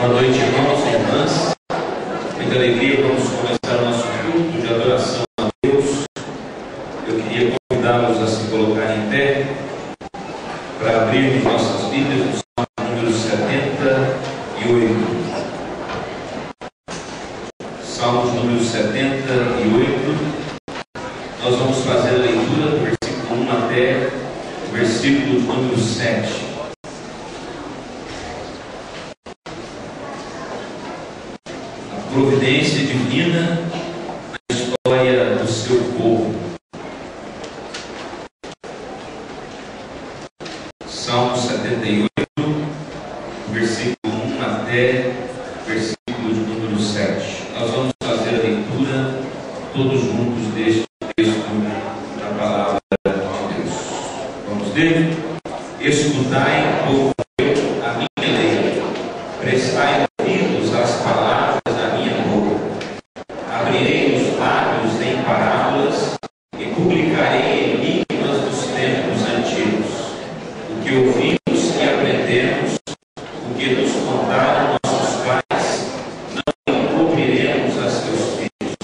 Boa noite, irmãos e irmãs. Muita alegria, vamos começar o nosso culto de adoração a Deus. Eu queria convidá-los a se colocar em pé para abrirmos nossas Bíblias no Salmo número 78. Salmos número 78. Nós vamos fazer a leitura do versículo 1 até o versículo número 7. Providência divina na história do seu povo. Salmo 78, versículo 1 até versículo de número 7. Nós vamos fazer a leitura todos juntos deste texto da palavra de Deus. Vamos ler? Escutai, povo meu, a minha lei, prestai ouvidos às palavras da minha boca. Abrirei os lábios em parábolas e publicarei enigmas dos tempos antigos. O que ouvimos e aprendemos, o que nos contaram nossos pais, não encobriremos a seus filhos.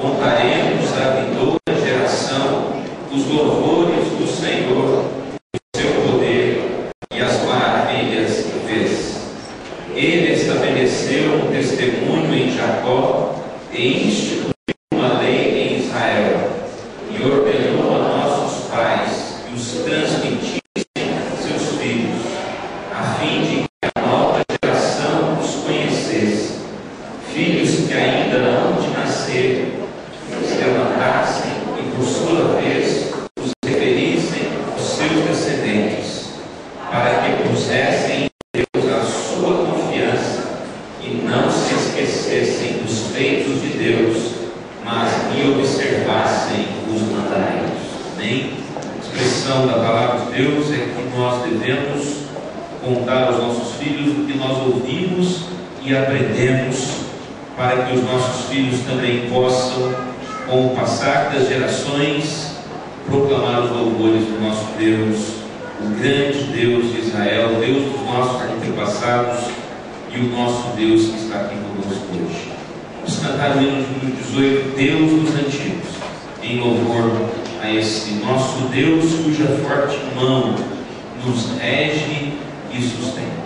Contaremos à vindoura geração os louvores do Senhor, o seu poder e as maravilhas que fez. Ele estabeleceu um testemunho em Jacó e instituiu uma lei em Israel, e ordenou a nossos pais que os transmitissem a seus filhos, a fim de que a nova geração os conhecesse. Filhos que ainda não de nascer se levantassem e, por sua vez, os referissem aos seus descendentes, para que pusessem em Deus a sua confiança e não se esquecessem dos feitos de Deus, mas me observassem os mandamentos. Amém? A expressão da palavra de Deus é que nós devemos contar aos nossos filhos o que nós ouvimos e aprendemos, para que os nossos filhos também possam, com o passar das gerações, proclamar os louvores do nosso Deus, o grande Deus de Israel, o Deus dos nossos antepassados e o nosso Deus que está aqui conosco hoje. Vamos cantar o hino número 18, Deus dos Antigos, em louvor a esse nosso Deus cuja forte mão nos rege e sustenta.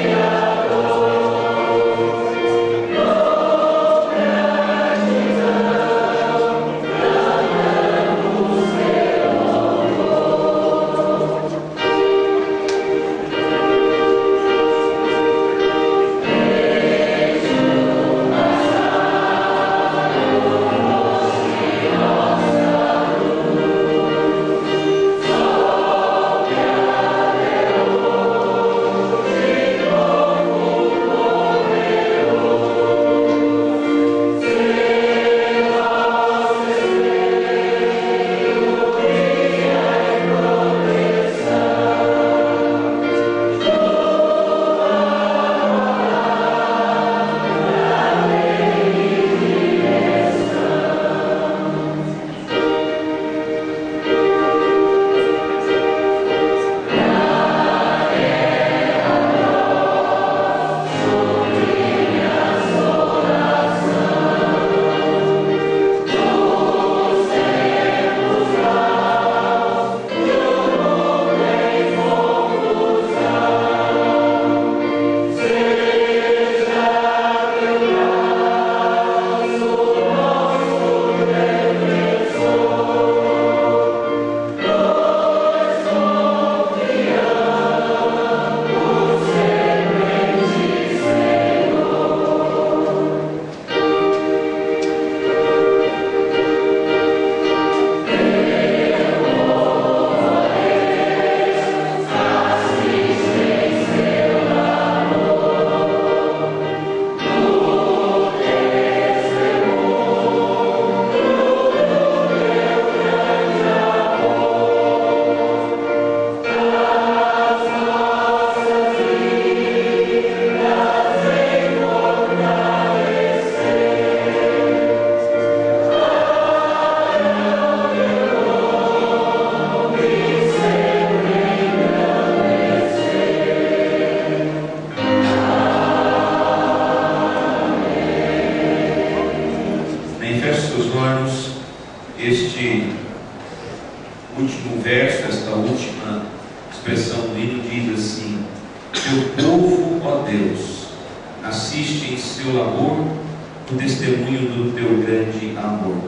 Yeah. último verso, esta última expressão do hino diz assim: teu povo, ó Deus, assiste em seu labor o testemunho do teu grande amor.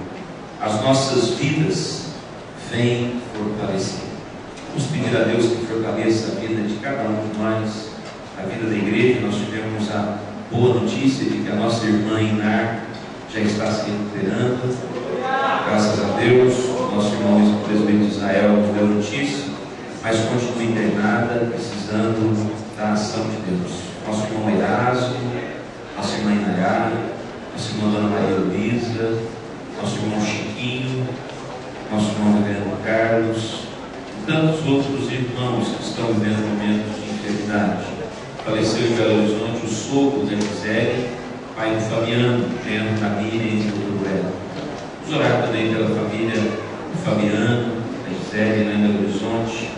As nossas vidas vêm fortalecer. Vamos pedir a Deus que fortaleça a vida de cada um de nós, a vida da igreja. Nós tivemos a boa notícia de que a nossa irmã Inar já está se recuperando, graças a Deus. O nosso irmão o presbítero Israel nos deu notícia, mas continua internada, precisando da ação de Deus. Nosso irmão Erasmo, nossa irmã Inayá, nossa irmã Dona Maria Luísa, nosso irmão Chiquinho, nosso irmão Reverendo Carlos, e tantos outros irmãos que estão vivendo momentos de enfermidade. Faleceu em Belo Horizonte o sogro da Gisele, pai do Fabiano, genro da Miriam e do Duelo. Vamos orar também pela família do Fabiano, da Gisele, lá em Belo Horizonte,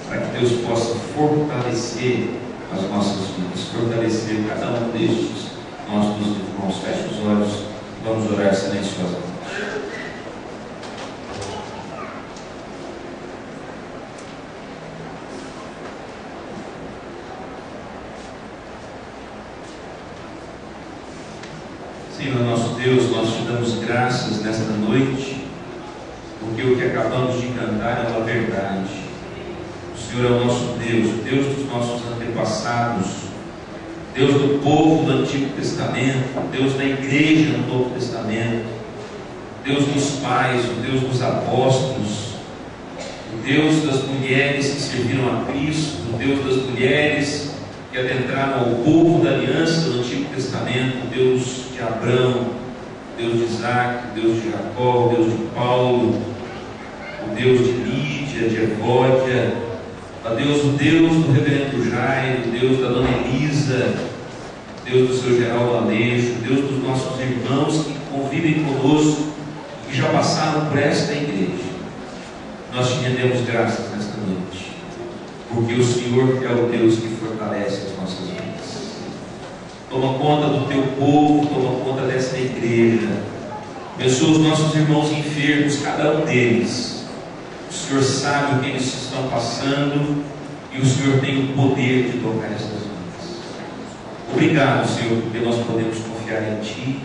para que Deus possa fortalecer as nossas vidas, fortalecer cada um destes nossos irmãos. Feche os olhos, vamos orar silenciosamente. Senhor nosso Deus, nós te damos graças nesta noite, porque o que acabamos de cantar é uma verdade. O Senhor é o nosso Deus, o Deus dos nossos antepassados, Deus do povo do Antigo Testamento, Deus da igreja no Novo Testamento, Deus dos pais, o Deus dos apóstolos, o Deus das mulheres que serviram a Cristo, o Deus das mulheres que adentraram ao povo da aliança do Antigo Testamento, o Deus de Abraão, Deus de Isaac, Deus de Jacó, o Deus de Paulo, o Deus de Lídia, de Evódia, o Deus do reverendo Jairo, o Deus da dona Elisa, Deus do seu Geraldo Aleixo, Deus dos nossos irmãos que convivem conosco e que já passaram por esta igreja. Nós te rendemos graças nesta noite, porque o Senhor é o Deus que fortalece as nossas vidas. Toma conta do teu povo, toma conta desta igreja. Abençoa os nossos irmãos enfermos, cada um deles. O Senhor sabe o que eles estão passando e o Senhor tem o poder de tocar essas vidas. Obrigado, Senhor, porque nós podemos confiar em Ti,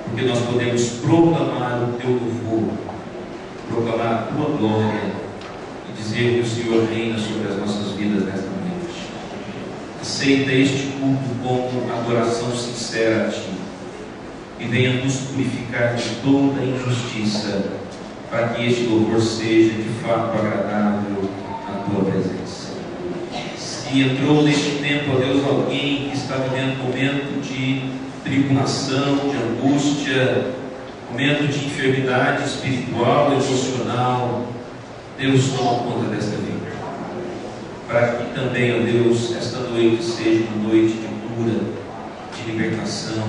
porque nós podemos proclamar o Teu louvor, proclamar a Tua glória e dizer que o Senhor reina sobre as nossas vidas nesta noite. Aceita este culto como adoração sincera a Ti e venha nos purificar de toda injustiça, para que este louvor seja de fato agradável à Tua presença. Se entrou neste tempo, ó Deus, alguém que está vivendo um momento de tribulação, de angústia, momento de enfermidade espiritual, emocional, Deus toma conta desta vida, para que também, ó Deus, esta noite seja uma noite de cura, de libertação,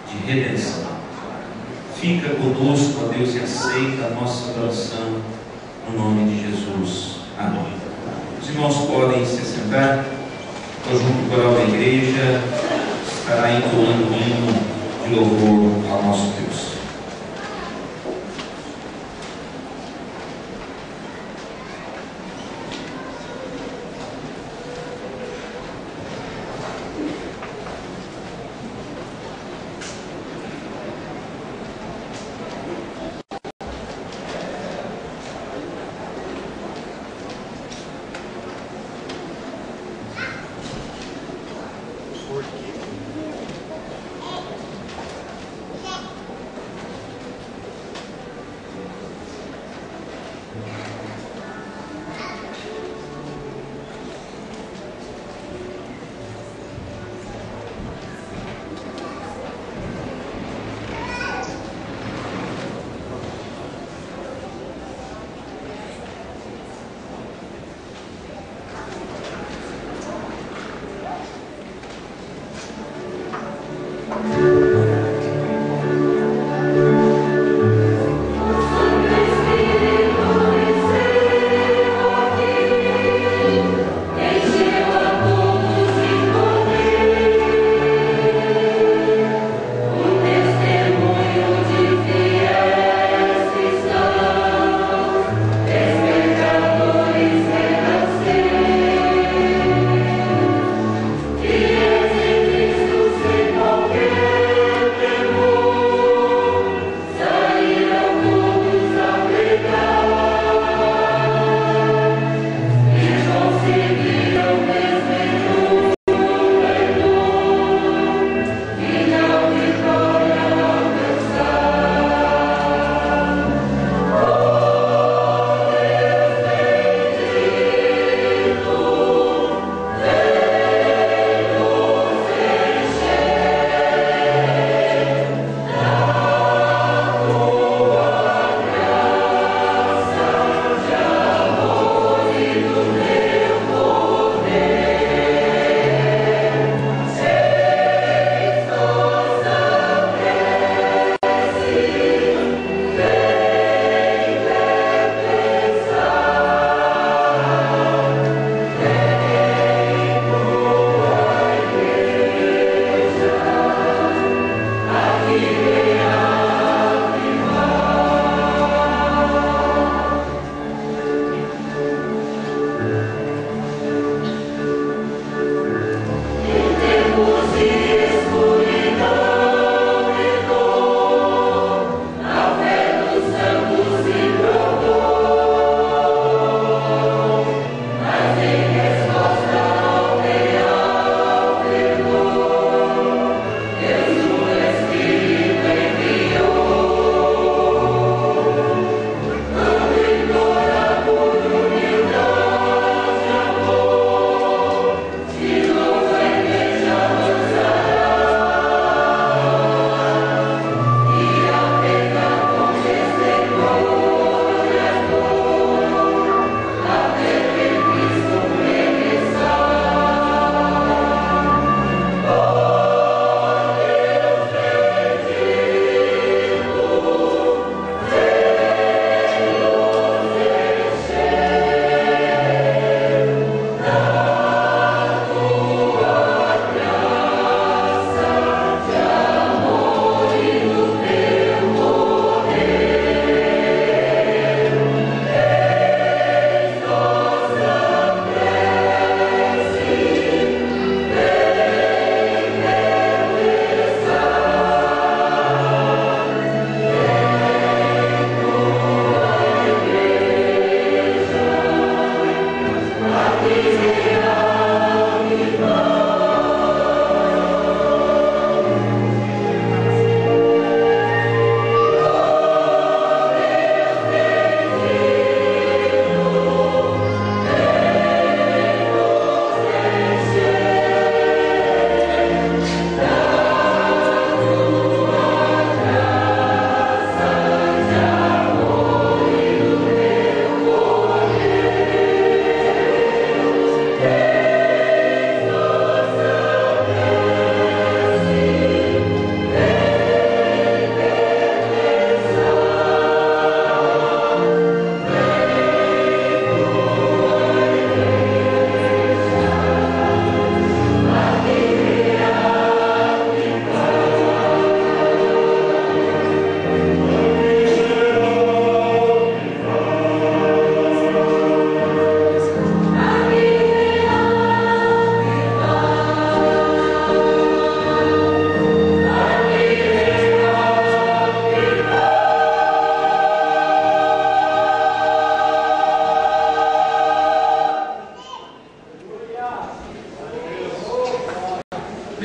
de redenção. Fica conosco, ó Deus, e aceita a nossa oração no nome de Jesus. Amém. Os irmãos podem se assentar. O conjunto coral da igreja estará entoando um hino de louvor ao nosso Deus.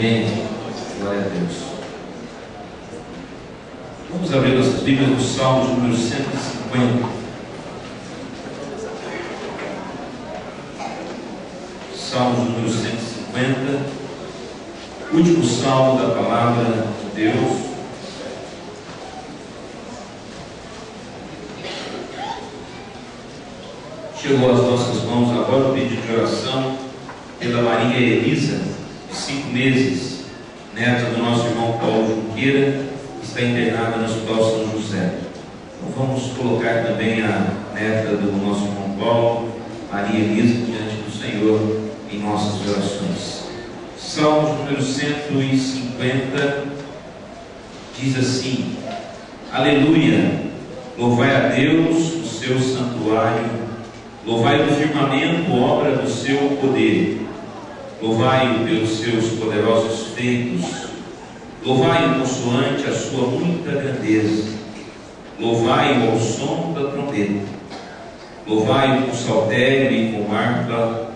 Amém. Glória a Deus. Vamos abrir nossas Bíblias no Salmo de número 150. Salmo de número 150. Último salmo da palavra de Deus. Chegou às nossas mãos agora o pedido de oração pela Maria Elisa, de 5 meses, neta do nosso irmão Paulo Junqueira, que está internada no Hospital São José. Então vamos colocar também a neta do nosso irmão Paulo, Maria Elisa, diante do Senhor em nossas orações. Salmo número 150 diz assim: Aleluia, louvai a Deus o seu santuário, louvai no firmamento, obra do seu poder. Louvai-o pelos seus poderosos feitos. Louvai-o consoante a sua muita grandeza. Louvai-o ao som da trombeta. Louvai-o com saltério e com harpa.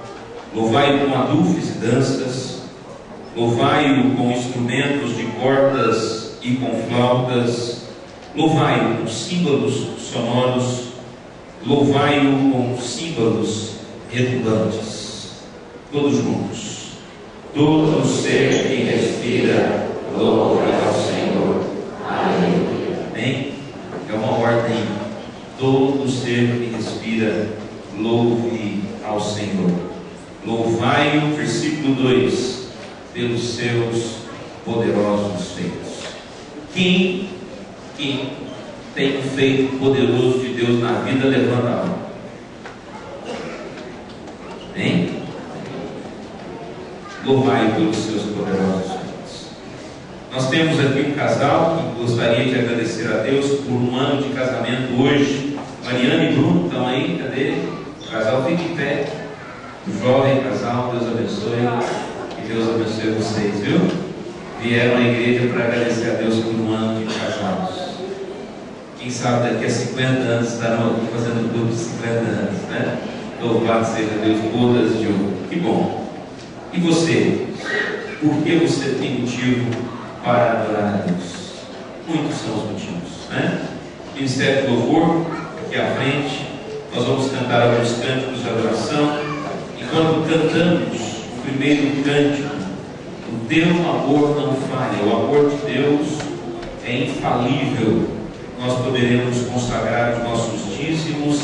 Louvai-o com adufes e danças. Louvai-o com instrumentos de cordas e com flautas. Louvai-o com símbolos sonoros. Louvai-o com símbolos retumbantes. Todos juntos. Todo ser que respira, louve ao Senhor. Aleluia. Amém? É uma ordem. Todo ser que respira, louve ao Senhor. Louvai-o, versículo 2, pelos seus poderosos feitos. Quem tem um feito poderoso de Deus na vida, levanta a mão. Amém? Louvai pelos seus poderosos feitos. Nós temos aqui um casal que gostaria de agradecer a Deus por um ano de casamento hoje. Mariana e Bruno estão aí, cadê? O casal fica em pé. O jovem casal, Deus abençoe. E Deus abençoe vocês, viu? Vieram à igreja para agradecer a Deus por um ano de casados. Quem sabe daqui a 50 anos estarão aqui fazendo tudo de 50 anos, né? Louvado seja Deus, bodas de ouro. Que bom. E você? Por que você tem motivo para adorar a Deus? Muitos são os motivos, né? Ministério de Louvor, aqui à frente, nós vamos cantar alguns cânticos de adoração. E quando cantamos o primeiro cântico, o teu amor não falha, o amor de Deus é infalível, nós poderemos consagrar os nossos dízimos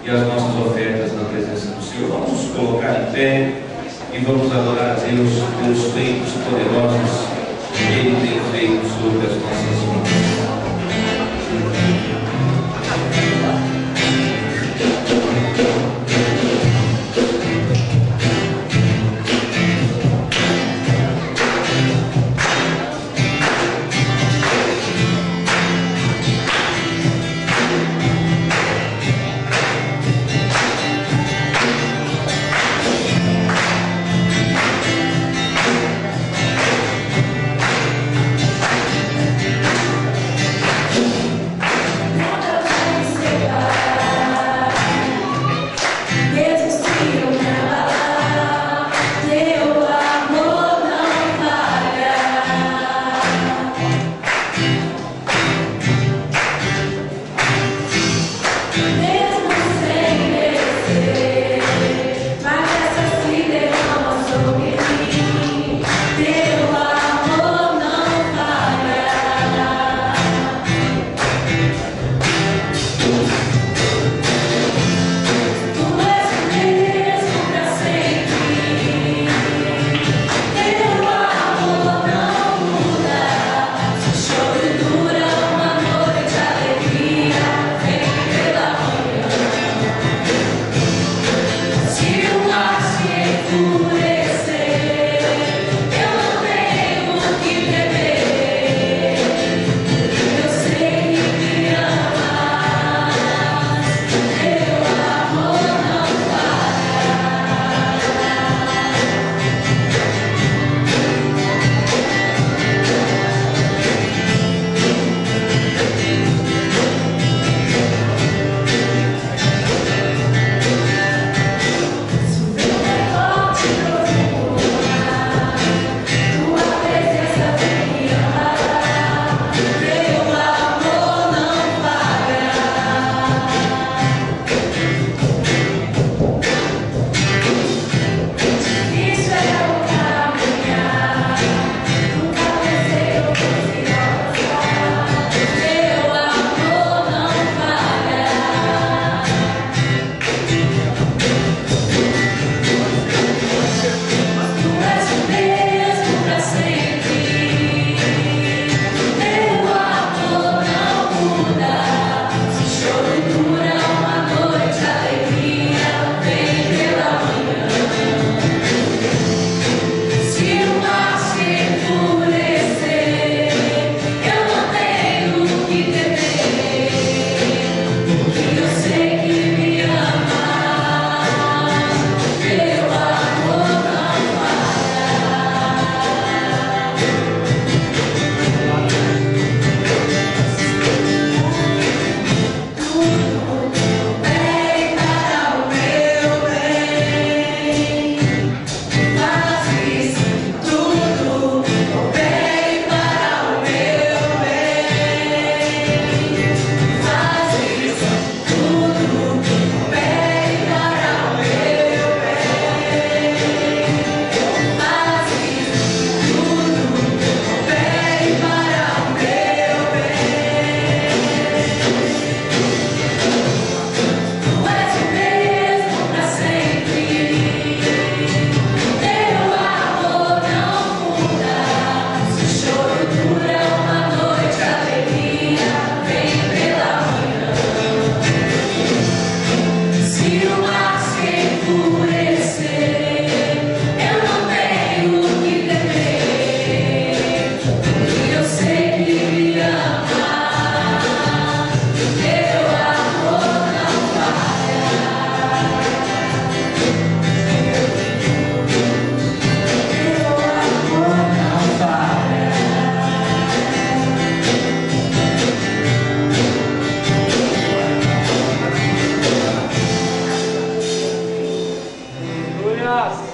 e as nossas ofertas na presença do Senhor. Vamos nos colocar em pé e vamos adorar a Deus pelos feitos poderosos que Ele tem feito sobre as nossas vidas.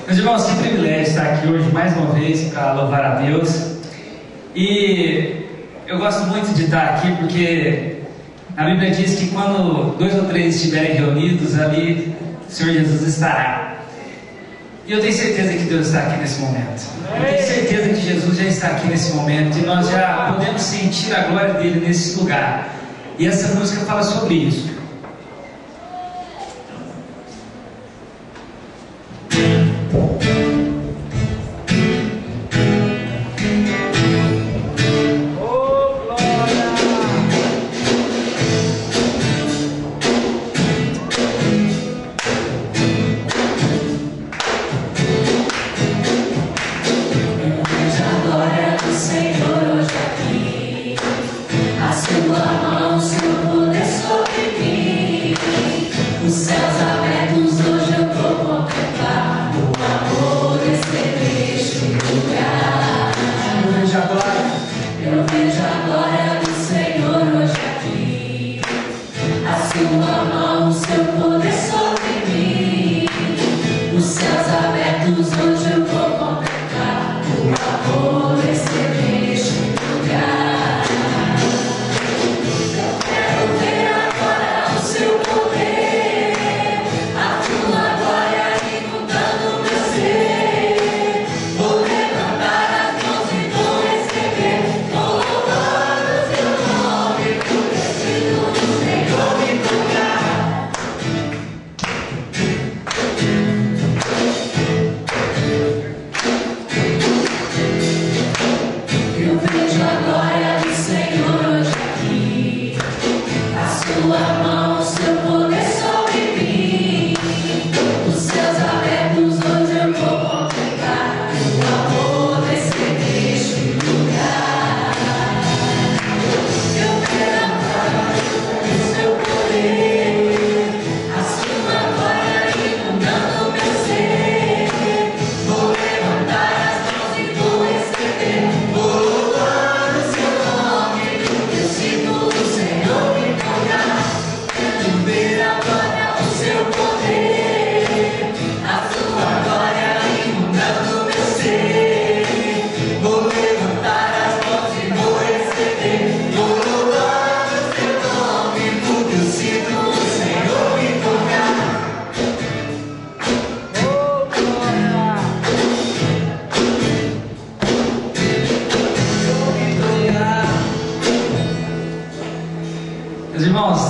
Meus irmãos, que privilégio estar aqui hoje mais uma vez para louvar a Deus. E eu gosto muito de estar aqui porque a Bíblia diz que quando 2 ou 3 estiverem reunidos, ali o Senhor Jesus estará. E eu tenho certeza que Deus está aqui nesse momento. Eu tenho certeza que Jesus já está aqui nesse momento e nós já podemos sentir a glória dele nesse lugar. E essa música fala sobre isso.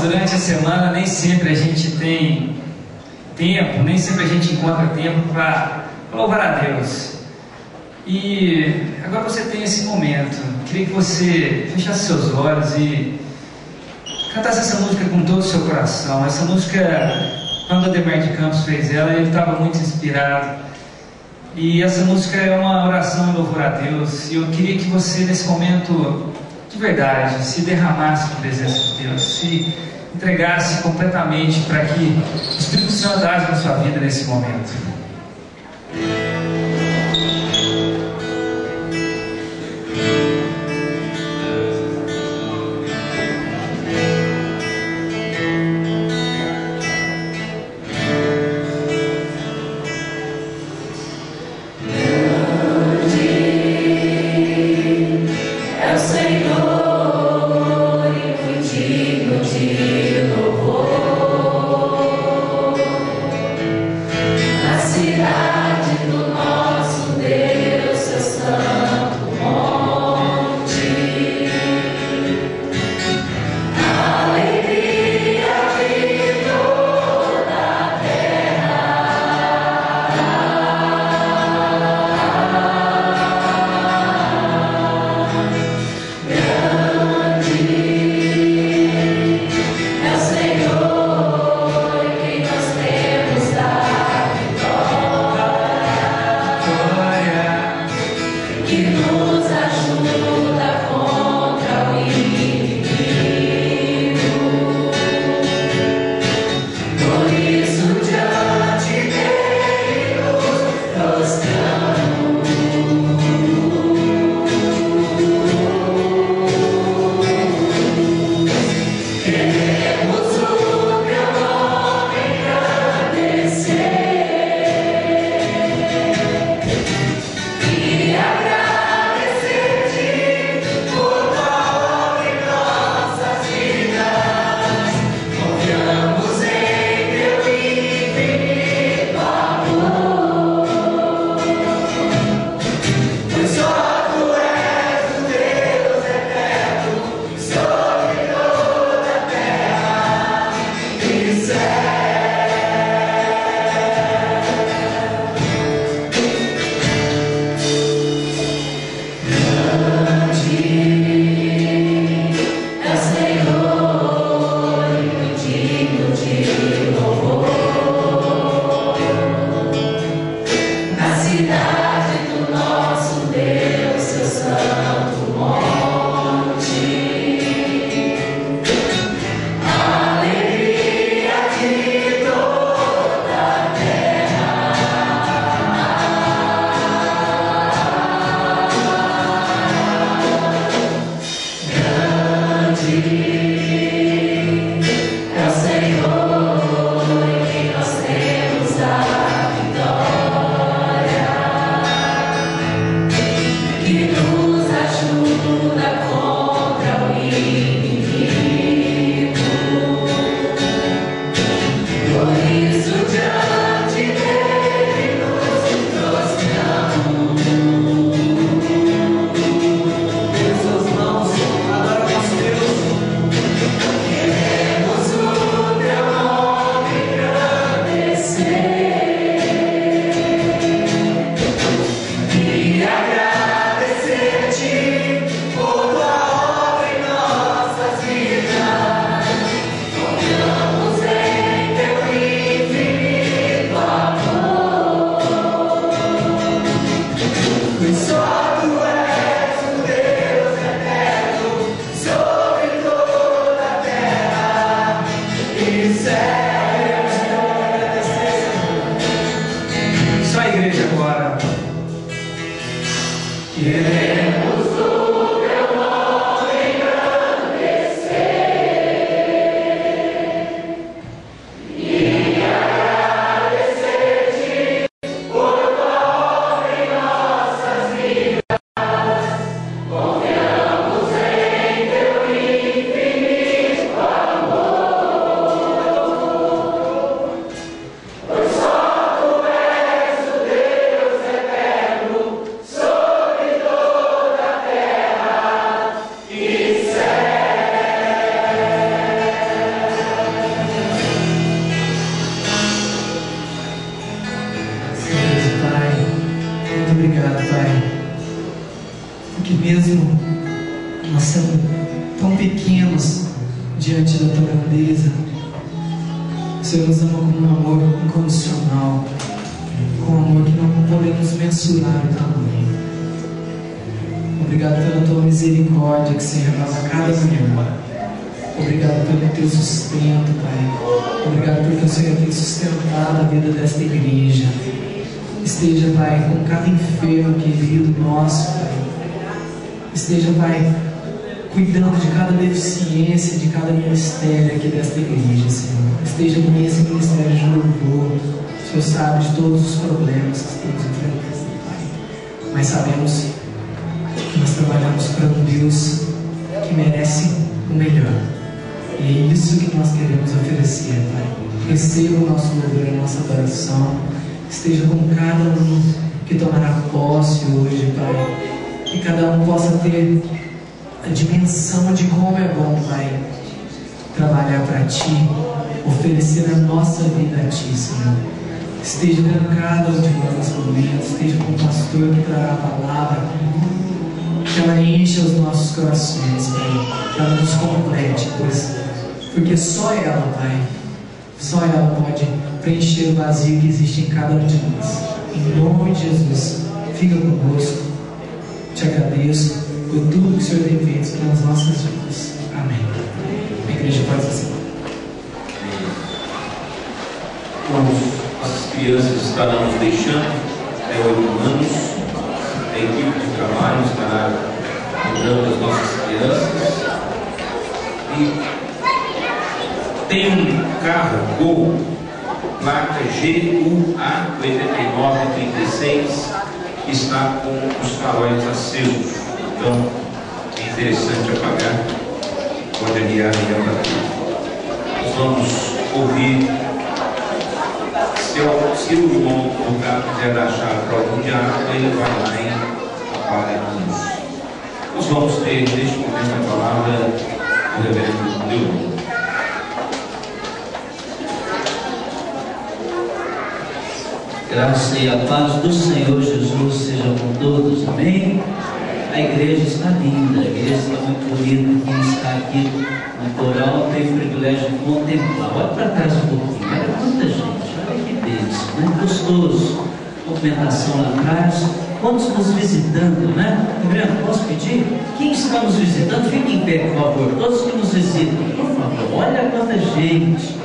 Durante a semana nem sempre a gente tem tempo, nem sempre a gente encontra tempo para louvar a Deus. E agora você tem esse momento. Queria que você fechasse seus olhos e cantasse essa música com todo o seu coração. Essa música, quando o Ademar de Campos fez ela, ele estava muito inspirado. E essa música é uma oração em louvor a Deus. E eu queria que você, nesse momento, de verdade, se derramasse na presença de Deus, se entregasse completamente para que o Espírito Santo age na sua vida nesse momento. Mas igreja agora. Queremos o teu nome engrandecer e agradecer-te por tua obra em nossas vidas. Confiamos em teu infinito amor, pois só tu és o Deus eterno sobre toda a terra e céu. Senhor Pai, muito obrigado, Pai, porque mesmo nós sendo tão pequenos diante da tua grandeza, o Senhor nos ama com um amor incondicional, com um amor que não podemos mensurar o tamanho. Obrigado pela tua misericórdia que se renova a cada manhã. Obrigado pelo teu sustento, Pai. Obrigado porque o Senhor tem sustentado a vida desta igreja. Esteja, Pai, com cada enfermo querido nosso, Pai. Esteja, Pai, cuidando de cada deficiência, de cada ministério aqui desta igreja, Senhor. Esteja nesse ministério de louvor. O Senhor sabe de todos os problemas que estamos enfrentando, Pai. Mas sabemos que nós trabalhamos para um Deus que merece o melhor. E é isso que nós queremos oferecer, Pai. Receba o nosso louvor, a nossa adoração. Esteja com cada um que tomará posse hoje, Pai. Que cada um possa ter a dimensão de como é bom, Pai, trabalhar para Ti, oferecer a nossa vida a Ti, Senhor. Esteja com cada um de nós momentos, esteja com o pastor que trará a palavra, que ela encha os nossos corações, Pai, que ela nos complete, porque só ela, Pai, só ela pode preencher o vazio que existe em cada um de nós. Em nome de Jesus, fica conosco. Te agradeço por tudo que o Senhor tem feito nas nossas vidas. Amém. A igreja pode assim. As crianças estarão nos deixando até 8 anos. A equipe de trabalho estará cuidando das nossas crianças. E tem um carro Gol, placa GUA 8936, que está com os faróis acesos. Então é interessante apagar. Pode aliar e apagar. Nós vamos ouvir. Se o irmão do carro quiser dar a chave para algum diabo, ele vai lá e apaga a luz. Nós vamos ter neste momento a palavra do reverendo Deus. Graça e a paz do Senhor Jesus seja com todos, amém? A igreja está linda, a igreja está muito bonita. Quem está aqui no coral tem o privilégio de contemplar. Olha para trás um pouquinho, olha quanta gente, olha que bênção, né? Gostoso, movimentação lá atrás, quantos nos visitando, né? Gabriel, posso pedir? Quem está nos visitando, fique em pé, por favor. Todos que nos visitam, por favor, olha quanta gente.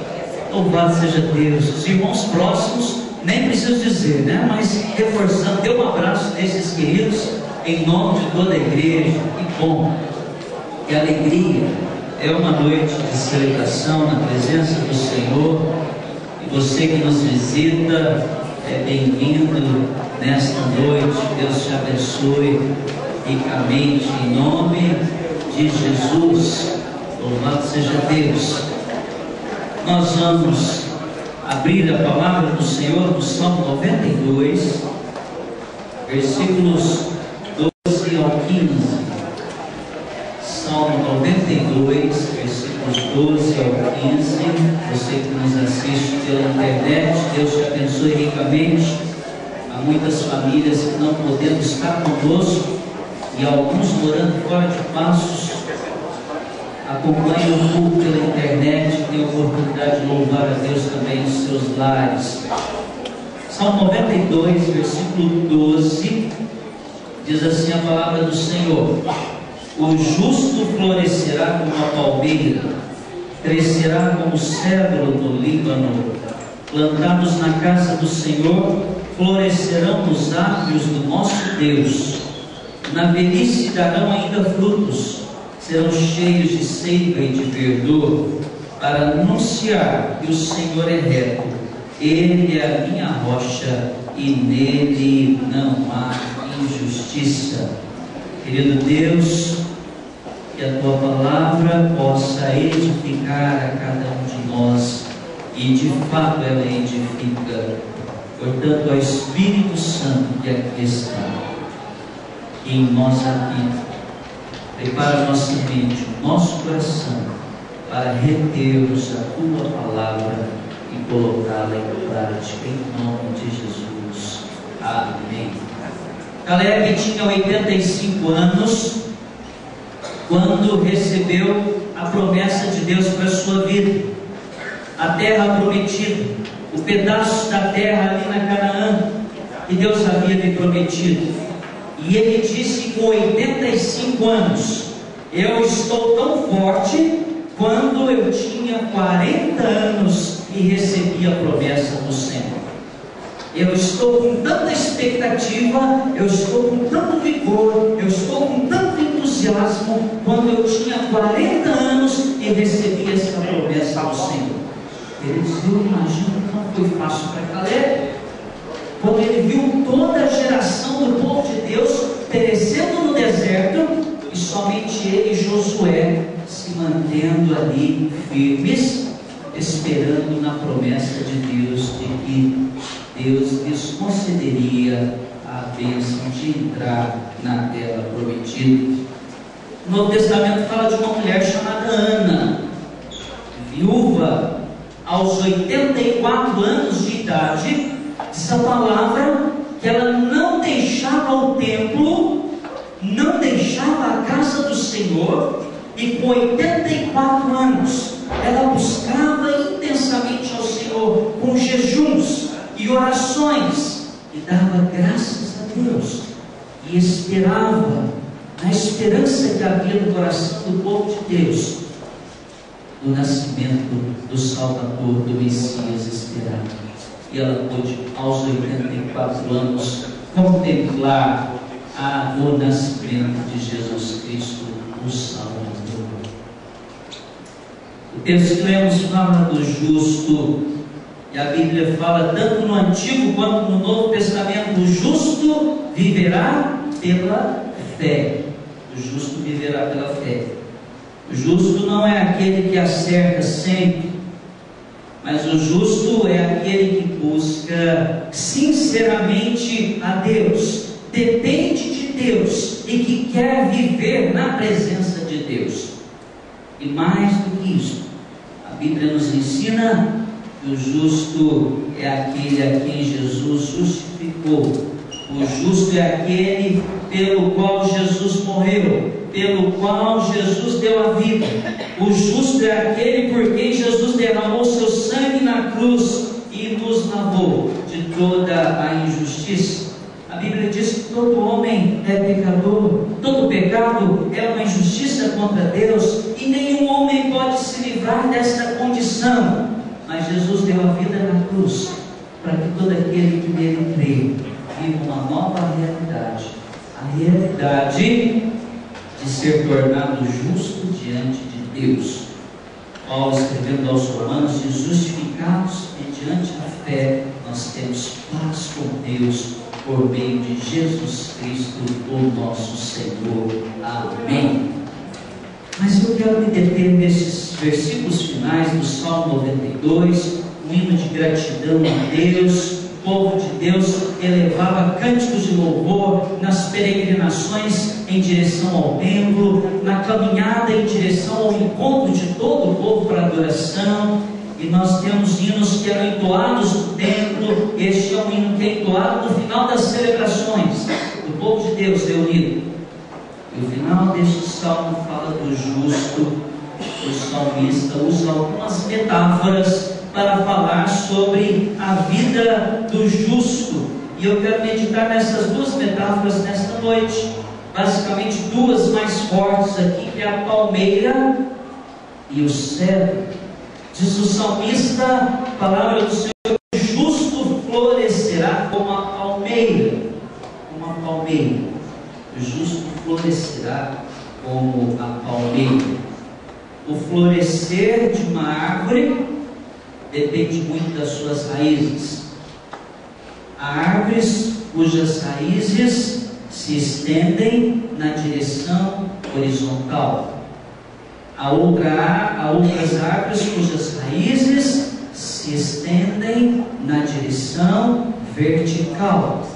Louvado seja Deus. Os irmãos próximos, nem preciso dizer, né? Mas reforçando, dê um abraço nesses queridos em nome de toda a igreja. Que bom, que alegria. É uma noite de celebração na presença do Senhor. E você que nos visita é bem-vindo nesta noite. Deus te abençoe ricamente em nome de Jesus. Louvado seja Deus. Nós vamos abrir a palavra do Senhor no Salmo 92, versículos 12 ao 15. Salmo 92, versículos 12 ao 15. Você que nos assiste pela internet, Deus te abençoe ricamente. Há muitas famílias que não podendo estar conosco e alguns morando fora de Passos acompanham o culto pela internet, tem a oportunidade de louvar a Deus também nos seus lares. Salmo 92, versículo 12, diz assim a palavra do Senhor: o justo florescerá como a palmeira, crescerá como o cedro no Líbano, plantados na casa do Senhor, florescerão nos átrios do nosso Deus. Na velhice darão ainda frutos, serão cheios de seiva e de verdor, para anunciar que o Senhor é reto. Ele é a minha rocha e nele não há injustiça. Querido Deus, que a Tua palavra possa edificar a cada um de nós, e de fato ela edifica. Portanto, ao Espírito Santo que aqui está, que em nós habita, prepara nossa mente, o nosso coração, para retermos a Tua palavra e colocá-la em prática, em nome de Jesus. Amém. Caleb tinha 85 anos quando recebeu a promessa de Deus para a sua vida, a terra prometida, o pedaço da terra ali na Canaã, que Deus havia lhe prometido. E ele disse com 85 anos: eu estou tão forte quando eu tinha 40 anos e recebi a promessa do Senhor. Eu estou com tanta expectativa, eu estou com tanto vigor, eu estou com tanto entusiasmo quando eu tinha 40 anos e recebi essa promessa do Senhor. Queridos, eu imagino que não foi fácil para Caleb, quando ele viu toda a geração do povo de Deus perecendo no deserto, e somente ele e Josué se mantendo ali firmes, esperando na promessa de Deus, de que Deus lhes concederia a bênção de entrar na terra prometida. O Novo Testamento fala de uma mulher chamada Ana, viúva, aos 84 anos de idade. Diz a palavra que ela não deixava o templo, não deixava a casa do Senhor, e com 84 anos ela buscava intensamente ao Senhor com jejuns e orações, e dava graças a Deus, e esperava, na esperança que havia no coração do povo de Deus, do nascimento do Salvador, do Messias esperado. E ela pôde, aos 84 anos, contemplar o nascimento de Jesus Cristo, o Salvador. O texto que lemos fala do justo, e a Bíblia fala tanto no Antigo quanto no Novo Testamento: o justo viverá pela fé. O justo viverá pela fé. O justo não é aquele que acerta sempre, mas o justo é aquele que busca sinceramente a Deus, depende de Deus e que quer viver na presença de Deus. E mais do que isso, a Bíblia nos ensina que o justo é aquele a quem Jesus justificou. O justo é aquele pelo qual Jesus morreu, pelo qual Jesus deu a vida. O justo é aquele por quem Jesus derramou seu sangue na cruz e nos lavou de toda a injustiça. A Bíblia diz que todo homem é pecador, todo pecado é uma injustiça contra Deus, e nenhum homem pode se livrar desta condição. Mas Jesus deu a vida na cruz para que todo aquele que nele crê viva uma nova realidade, a realidade de ser tornado justo diante de Deus. Paulo, escrevendo aos Romanos, diz: justificados mediante a fé, nós temos paz com Deus por meio de Jesus Cristo, o nosso Senhor. Amém. Mas eu quero me deter nesses versículos finais do Salmo 92, um hino de gratidão a Deus. O povo de Deus elevava cânticos de louvor nas peregrinações em direção ao templo, na caminhada em direção ao encontro de todo o povo para adoração. E nós temos hinos que eram entoados no templo. Este é um hino que é entoado no final das celebrações do povo de Deus reunido. E o final deste salmo fala do justo. O salmista usa algumas metáforas para falar sobre a vida do justo, e eu quero meditar nessas duas metáforas nesta noite. Basicamente duas mais fortes aqui, que é a palmeira e o cedro. Diz o salmista, a palavra do Senhor florescerá como a palmeira. Como a palmeira. O justo florescerá como a palmeira. O florescer de uma árvore depende muito das suas raízes. Há árvores cujas raízes se estendem na direção horizontal. Há outras árvores cujas raízes se estendem na direção vertical,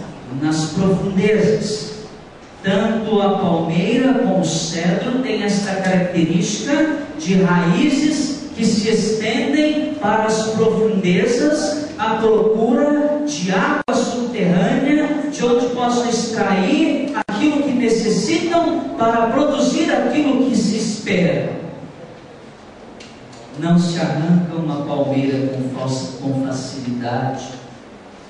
nas profundezas. Tanto a palmeira como o cedro têm esta característica de raízes que se estendem para as profundezas à procura de água subterrânea, de onde possam extrair aquilo que necessitam para produzir aquilo que se espera. Não se arranca uma palmeira com facilidade.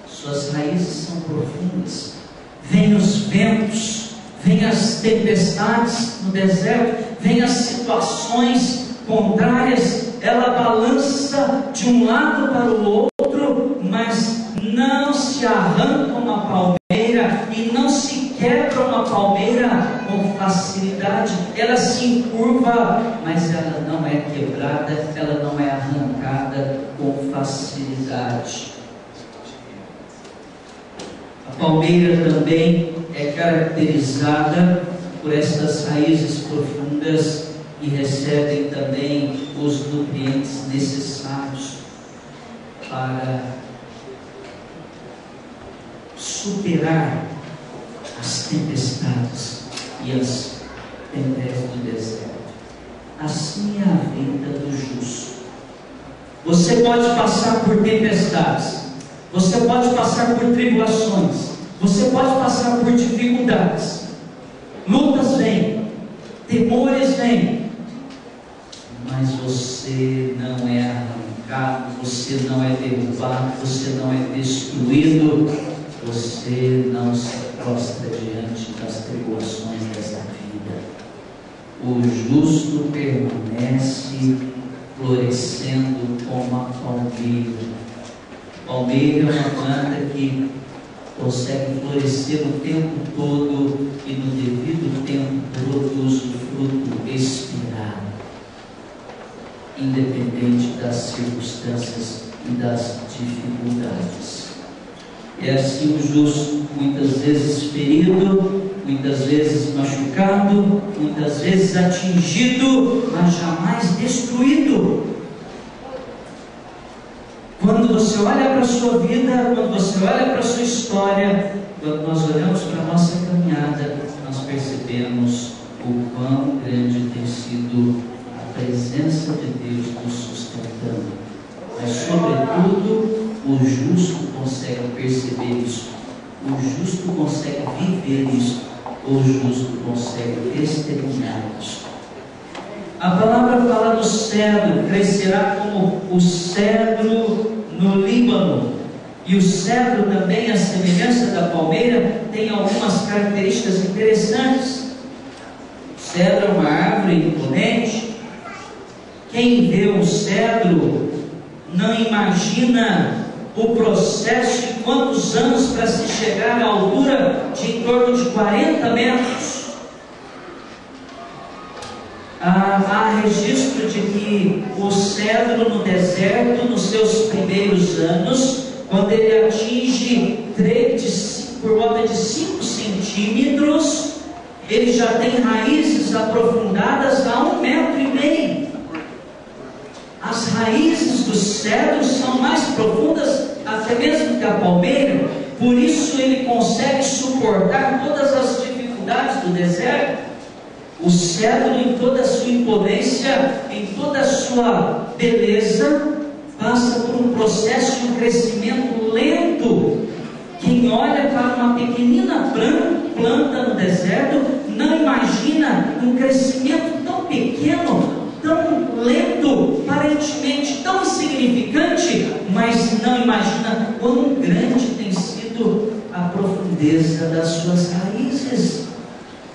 Suas raízes são profundas. Vêm os ventos, vêm as tempestades no deserto, vêm as situações contrárias, ela balança de um lado para o outro, mas não se arranca uma palmeira e não se quebra uma palmeira com facilidade. Ela se encurva, mas ela não é quebrada, ela não é arrancada com facilidade. A palmeira também é caracterizada por estas raízes profundas e recebem também os nutrientes necessários para superar as tempestades e as intempéries do deserto. Assim é a vida do justo. Você pode passar por tempestades, você pode passar por tribulações, você pode passar por dificuldades, lutas vêm, temores vêm, mas você não é arrancado, você não é derrubado, você não é destruído, você não se prostra diante das tribulações dessa vida. O justo permanece florescendo como a palmeira. Palmeira é uma planta que consegue florescer o tempo todo e no devido tempo produz o fruto esperado, independente das circunstâncias e das dificuldades. É assim o justo, muitas vezes ferido, muitas vezes machucado, muitas vezes atingido, mas jamais destruído. Quando você olha para a sua vida, quando você olha para a sua história, quando nós olhamos para a nossa caminhada, nós percebemos o quão grande tem sido a presença de Deus nos sustentando. Mas, sobretudo, o justo consegue perceber isso, o justo consegue viver isso, o justo consegue testemunhar isso. A palavra fala do cedro, crescerá como o cedro no Líbano. E o cedro também, a semelhança da palmeira, tem algumas características interessantes. O cedro é uma árvore imponente. Quem vê um cedro não imagina o processo de quantos anos para se chegar à altura de em torno de 40 metros. Há registro de que o cedro no deserto, nos seus primeiros anos, quando ele atinge por volta de 5 centímetros, ele já tem raízes aprofundadas a 1,5 metro. As raízes do cedro são mais profundas até mesmo que a palmeira, por isso ele consegue suportar todas as dificuldades do deserto. O cedro, em toda a sua imponência, em toda a sua beleza, passa por um processo de um crescimento lento. Quem olha para uma pequenina planta no deserto não imagina um crescimento tão pequeno, tão lento, aparentemente tão insignificante, mas não imagina quão grande tem sido a profundeza das suas raízes.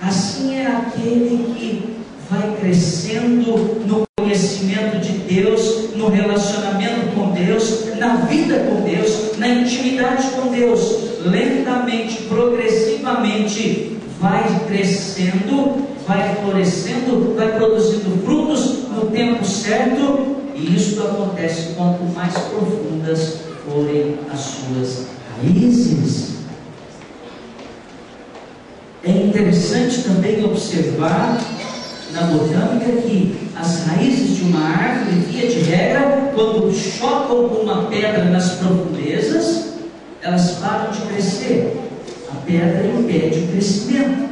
Assim é aquele que vai crescendo no conhecimento de Deus, no relacionamento com Deus, na vida com Deus, na intimidade intimidade com Deus, lentamente, progressivamente, vai crescendo, vai florescendo, vai produzindo frutos no tempo certo, e isso acontece quanto mais profundas forem as suas raízes. É interessante também observar na botânica que as raízes de uma árvore, via de regra, quando chocam com uma pedra nas profundezas, elas param de crescer. A pedra impede o crescimento.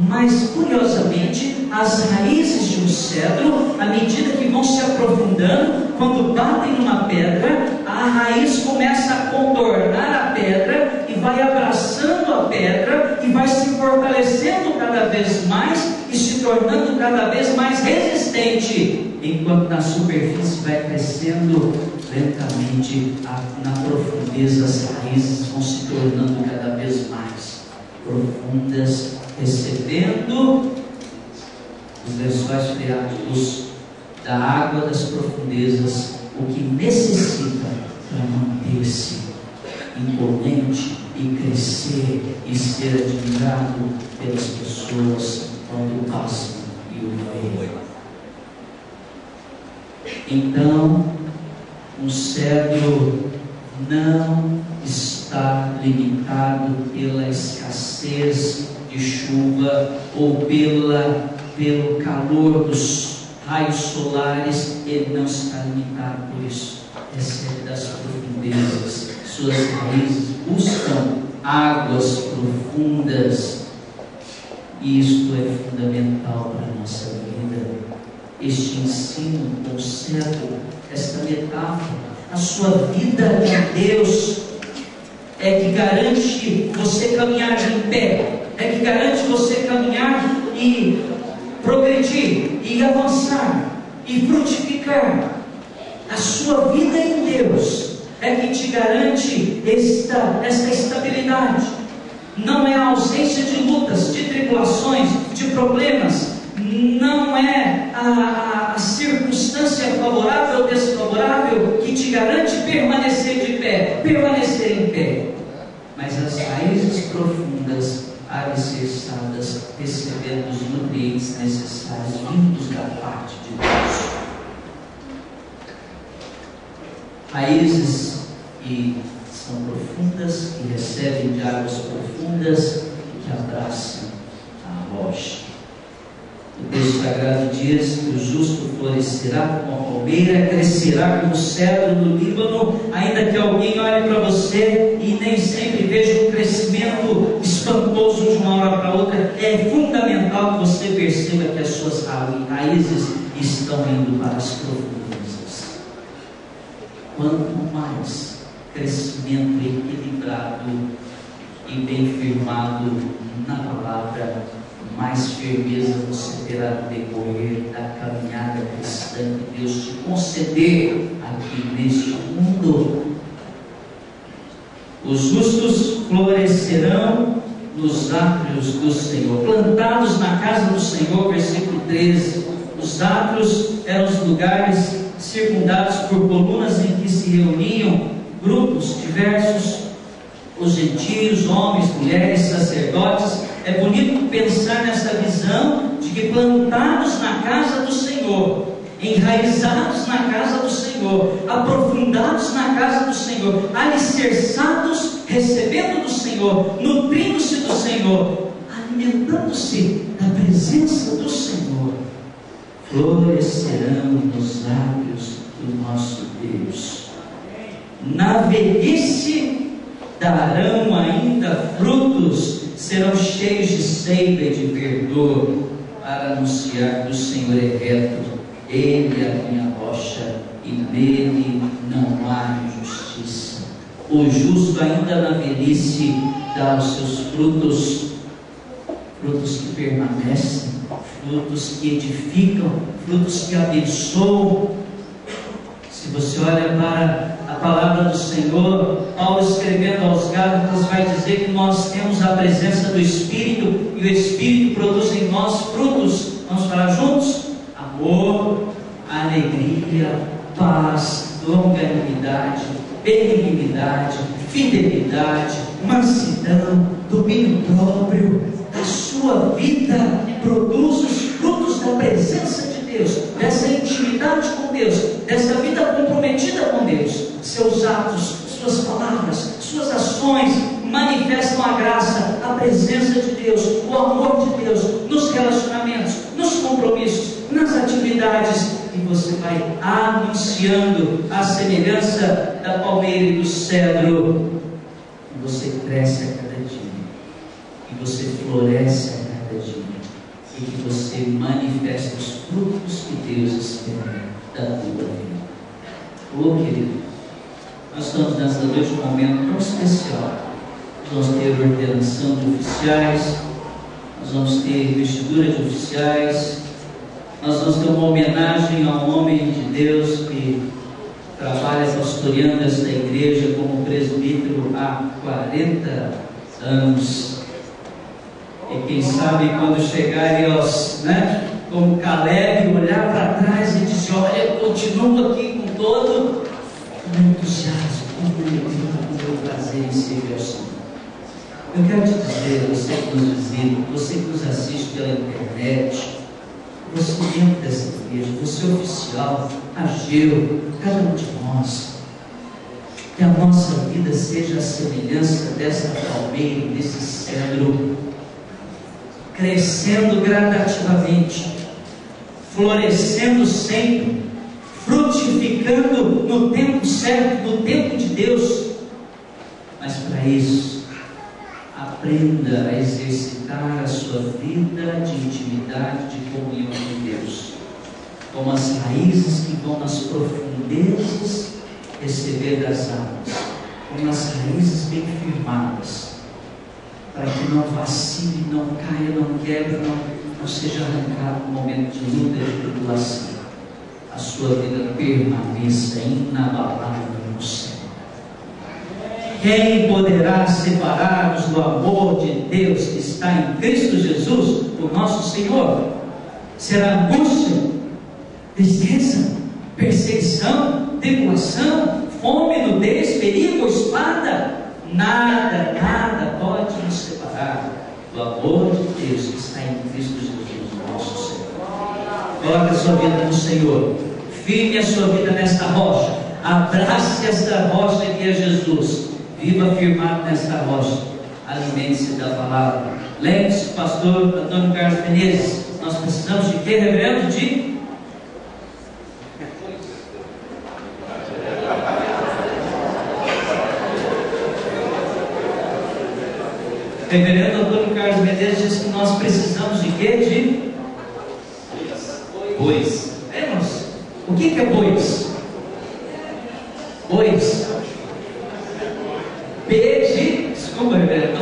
Mas, curiosamente, as raízes de um cedro, à medida que vão se aprofundando, quando batem numa pedra, a raiz começa a contornar a pedra e vai abraçando a pedra e vai se fortalecendo cada vez mais e se tornando cada vez mais resistente, enquanto na superfície vai crescendo lentamente, na profundeza as raízes vão se tornando cada vez mais profundas, recebendo os lençóis freáticos da água das profundezas, o que necessita para manter-se imponente e crescer e ser admirado pelas pessoas quando passam e o veem. Então, um cedro não está limitado pela escassez de chuva ou pelo calor dos raios solares. Ele não está limitado por isso. Recebe das profundezas, suas raízes buscam águas profundas, e isto é fundamental para a nossa vida. Este ensino, o cedro, esta metáfora, a sua vida em Deus é que garante você caminhar em pé, é que garante você caminhar e progredir, e avançar, e frutificar. A sua vida em Deus é que te garante esta estabilidade. Não é a ausência de lutas, de tribulações, de problemas, não é a circunstância favorável ou desfavorável que te garante permanecer de pé, permanecer em pé, mas as raízes profundas, alicerçadas, recebendo os nutrientes necessários vindos da parte de Deus. Raízes que são profundas, que recebem de águas profundas e que abraçam a rocha. O texto sagrado diz que o justo florescerá como a palmeira, crescerá como o cedro do Líbano, ainda que alguém olhe para você e nem sempre veja um crescimento espantoso de uma hora para outra. É fundamental que você perceba que as suas raízes estão indo para as profundezas. Quanto mais crescimento equilibrado e bem firmado na palavra, mais firmeza você terá no decorrer da caminhada cristã que Deus te conceder aqui neste mundo. Os justos florescerão nos átrios do Senhor, plantados na casa do Senhor, versículo 13. Os átrios eram os lugares circundados por colunas em que se reuniam grupos diversos, os gentios, homens, mulheres, sacerdotes. É bonito pensar nessa visão de que plantados na casa do Senhor, enraizados na casa do Senhor, aprofundados na casa do Senhor, alicerçados, recebendo do Senhor, nutrindo-se do Senhor, alimentando-se da presença do Senhor, florescerão nos lábios do nosso Deus. Na velhice darão ainda frutos, serão cheios de seiva e de verdor, para anunciar que o Senhor é reto, Ele é a minha rocha, e nele não há injustiça. O justo ainda na velhice dá os seus frutos, frutos que permanecem, frutos que edificam, frutos que abençoam. Se você olha para a palavra do Senhor, Paulo escrevendo aos Gálatas vai dizer que nós temos a presença do Espírito, e o Espírito produz em nós frutos. Vamos falar juntos? Amor, alegria, paz, longanimidade, benignidade, fidelidade, mansidão, domínio próprio. A sua vida produz os frutos da presença de Deus, dessa intimidade com Deus, dessa vida comprometida com Deus. Seus atos, suas palavras, suas ações manifestam a graça, a presença de Deus, o amor de Deus nos relacionamentos, nos compromissos, nas atividades. E você vai anunciando a semelhança da palmeira e do cedro. E você cresce a cada dia, e você floresce a cada dia, e que você manifesta os frutos que Deus espera da tua vida. Oh, querido, nós estamos nessa noite um momento tão especial. Nós vamos ter ordenação de oficiais, nós vamos ter vestidura de oficiais, nós vamos ter uma homenagem a um homem de Deus que trabalha pastoreando esta igreja como presbítero há 40 anos. E quem sabe quando chegarem aos, como Caleb, olhar para trás e dizer: olha, eu continuo aqui com todo o entusiasmo, com o prazer em servir ao Senhor. Eu quero te dizer, você que nos visita, você que nos assiste pela internet, você dentro dessa igreja, você oficial, Ageu, cada um de nós, que a nossa vida seja a semelhança dessa palmeira, desse cedro, crescendo gradativamente, florescendo sempre, frutificando no tempo certo, no tempo de Deus. Mas para isso, aprenda a exercitar a sua vida de intimidade, de comunhão com Deus, como as raízes que vão nas profundezas receber das águas, como as raízes bem firmadas, para que não vacile, não caia, não quebre, não seja arrancado no momento de luta e de tribulação. A sua vida permaneça inabalável no Senhor. Quem poderá separar-nos do amor de Deus que está em Cristo Jesus, o nosso Senhor? Será angústia, tristeza, perseguição, tribulação, fome, nudez, perigo, espada? Nada pode nos separar do amor de Deus que está em Cristo Jesus, o nosso Senhor. Coloque a sua vida no Senhor, firme a sua vida nesta rocha, abrace esta rocha que é Jesus. Viva firmado nesta rocha, alimente-se da palavra. Lembre-se, pastor Antônio Carlos Menezes, nós precisamos de quê, reverendo? De reverendo Antônio Carlos Menezes disse que nós precisamos de quê? De bois. Vemos? O que é bois? Bois. Desculpa, reverendo.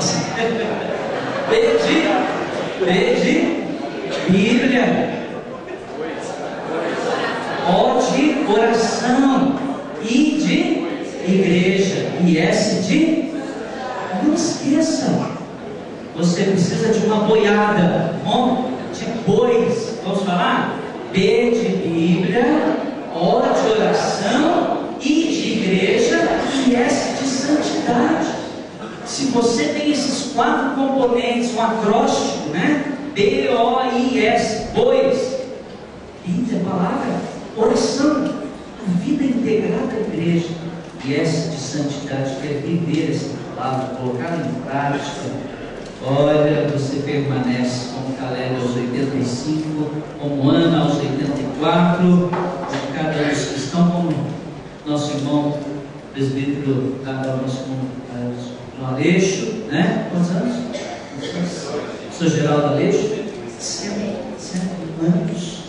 Bíblia. O de oração. I de igreja. E S de. Não esqueça. Você precisa de uma boiada. De bois. Vamos falar? B de Bíblia. O de oração. I de igreja. E S de santidade. Se você tem esses 4 componentes, um acróstico, B-O-I-S, bois, e a palavra oração, a vida integrada da igreja, e S de santidade, que é viver essa palavra, colocar em prática. Olha, você permanece como Caleb aos 85, como Ana aos 84, como cada um dos que estão, como nosso irmão presbítero, nosso irmão Aleixo, Quantos anos? Sou Geraldo Aleixo. 100 anos.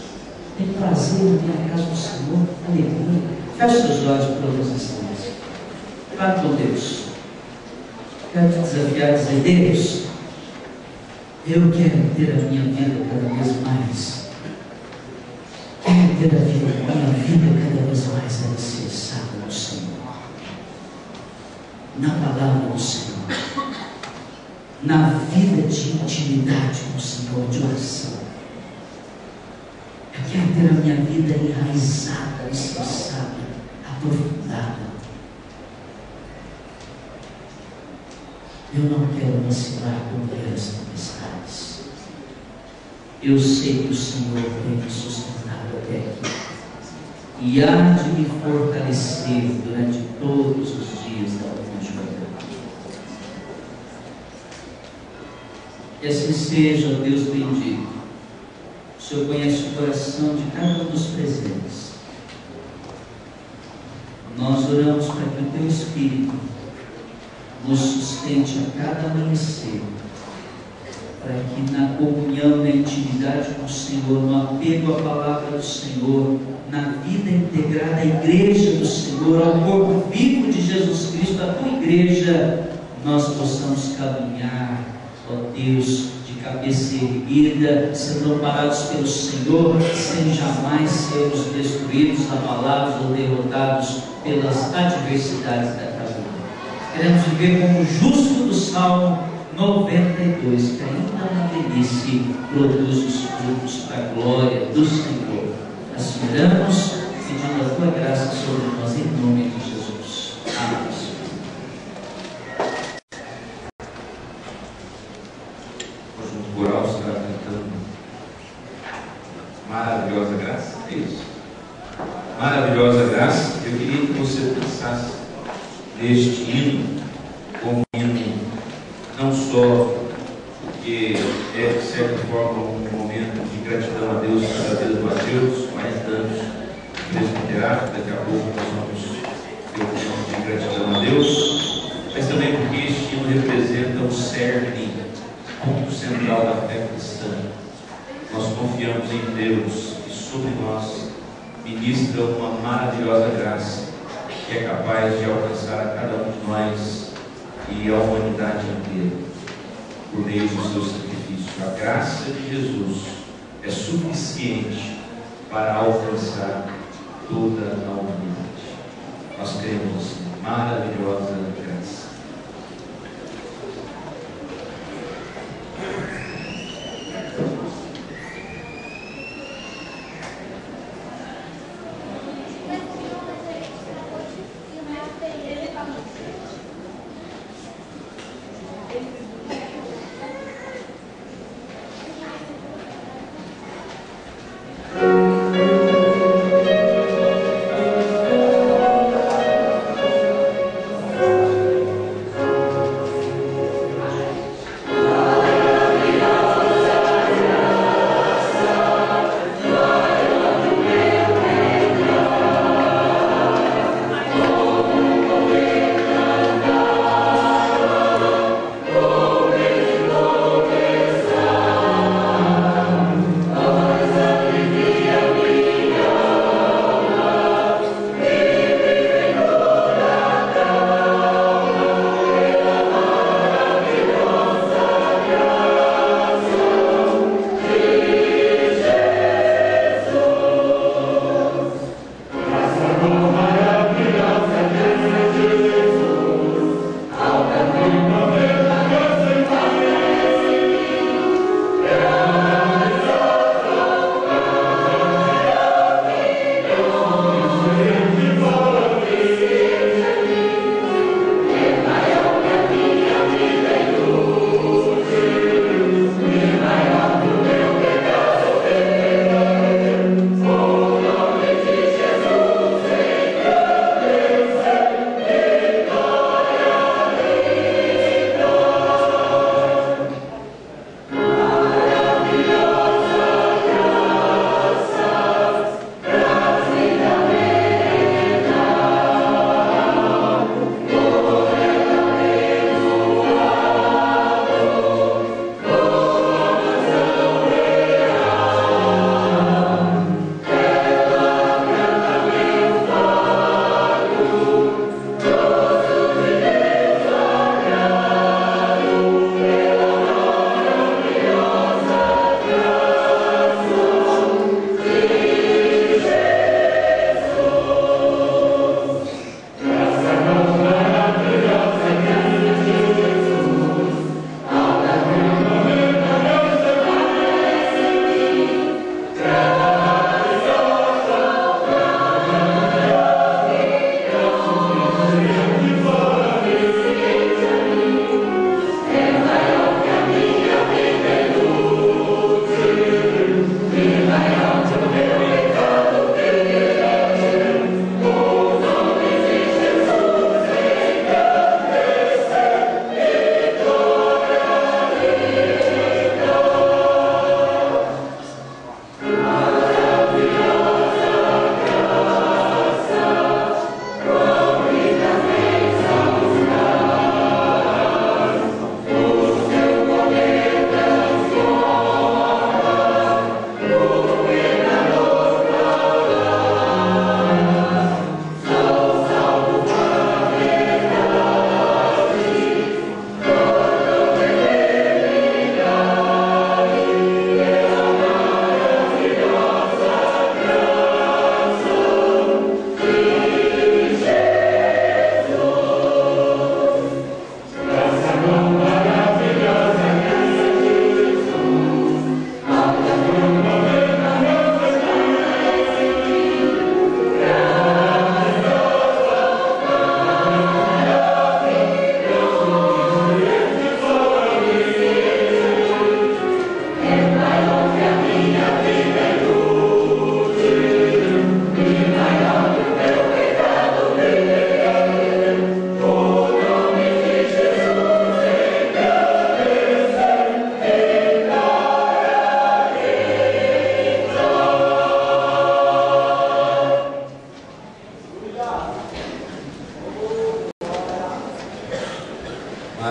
Tem prazer na minha casa do Senhor. Alegria. Feche seus olhos por alguns instantes. Fale com Deus. Quero te desafiar a dizer: Deus, eu quero ter a minha vida cada vez mais. Quero ter a minha vida cada vez mais alicerçada no Senhor, na palavra do Senhor, na vida de intimidade com o Senhor, de oração. Eu quero ter a minha vida enraizada, alicerçada, aprofundada. Eu não quero vacilar contra as tempestades. Eu sei que o Senhor tem me sustentado até aqui e há de me fortalecer durante todos os dias da minha jornada. Que assim seja, ó Deus bendito. O Senhor conhece o coração de cada um dos presentes. Nós oramos para que o Teu Espírito nos sustente a cada amanhecer, para que na comunhão, na intimidade com o Senhor, no apego à palavra do Senhor, na vida integrada à igreja do Senhor, ao corpo vivo de Jesus Cristo, a Tua igreja, nós possamos caminhar, ó Deus, de cabeça erguida, sendo amparados pelo Senhor, sem jamais sermos destruídos, abalados ou derrotados pelas adversidades da vida. Queremos viver como o justo do Salmo 92, que ainda na velhice produz os frutos para a glória do Senhor. Aspiramos, pedindo a Tua graça sobre nós, em nome de Jesus. Amém. O conjunto coral estará cantando Maravilhosa Graça. É isso. Maravilhosa Graça. Eu queria que você pensasse neste hino como hino não só porque é de certa forma um momento de gratidão a Deus pela vida do Mateus, 40 anos presbiterário, daqui a pouco nós vamos ter um momento de gratidão a Deus, mas também porque este hino representa o cerne, ponto central da fé cristã. Nós confiamos em Deus e sobre nós ministra uma maravilhosa graça que é capaz de alcançar a cada um de nós e a humanidade inteira, por meio do seu sacrifício. A graça de Jesus é suficiente para alcançar toda a humanidade. Nós cremos assim, maravilhosa graça. Oh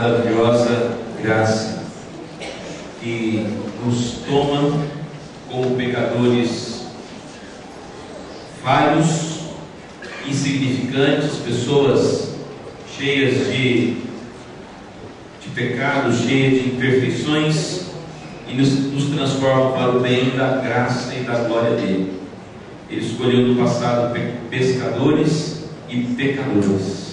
maravilhosa graça que nos toma como pecadores falhos, insignificantes, pessoas cheias de pecados, cheias de imperfeições, e nos transforma para o bem da graça e da glória dele. Ele escolheu no passado pescadores e pecadores,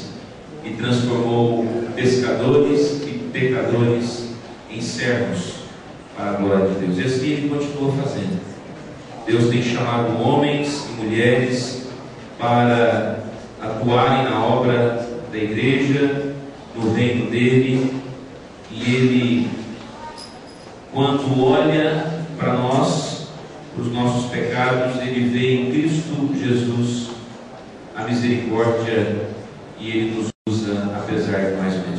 e transformou pescadores e pecadores em servos para a glória de Deus. E assim ele continua fazendo. Deus tem chamado homens e mulheres para atuarem na obra da igreja, no reino dele, e ele, quando olha para nós, para os nossos pecados, ele vê em Cristo Jesus a misericórdia, e ele nos usa apesar de nós mesmos.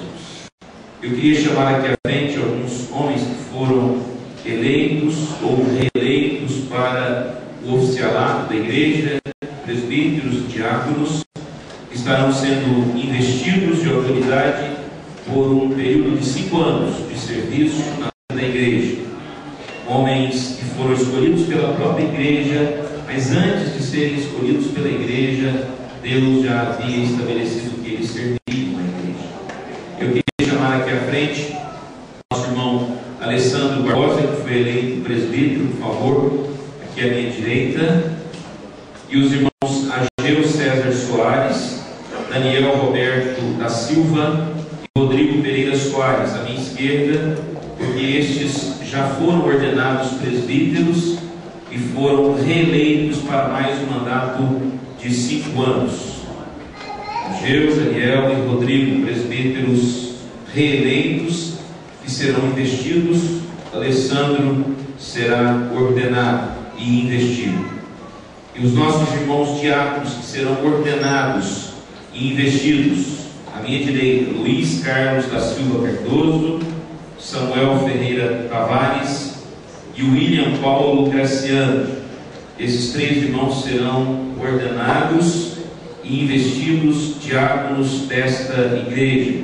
Eu queria chamar aqui à frente alguns homens que foram eleitos ou reeleitos para o oficialato da igreja, presbíteros, diáconos, que estarão sendo investidos de autoridade por um período de 5 anos de serviço na vida da igreja. Homens que foram escolhidos pela própria igreja, mas antes de serem escolhidos pela igreja, Deus já havia estabelecido que eles serviriam na igreja. Eu queria chamar aqui à frente nosso irmão Alessandro Barbosa, que foi eleito presbítero, por favor, aqui à minha direita, e os irmãos Ageu César Soares, Daniel Roberto da Silva e Rodrigo Pereira Soares, à minha esquerda, porque estes já foram ordenados presbíteros e foram reeleitos para mais um mandato de 5 anos. Ageu, Daniel e Rodrigo, presbíteros reeleitos, que serão investidos. Alessandro será ordenado e investido. E os nossos irmãos diáconos que serão ordenados e investidos, à minha direita, Luiz Carlos da Silva Cardoso, Samuel Ferreira Tavares e William Paulo Graciano. Esses 3 irmãos serão ordenados e investidos diáconos desta igreja,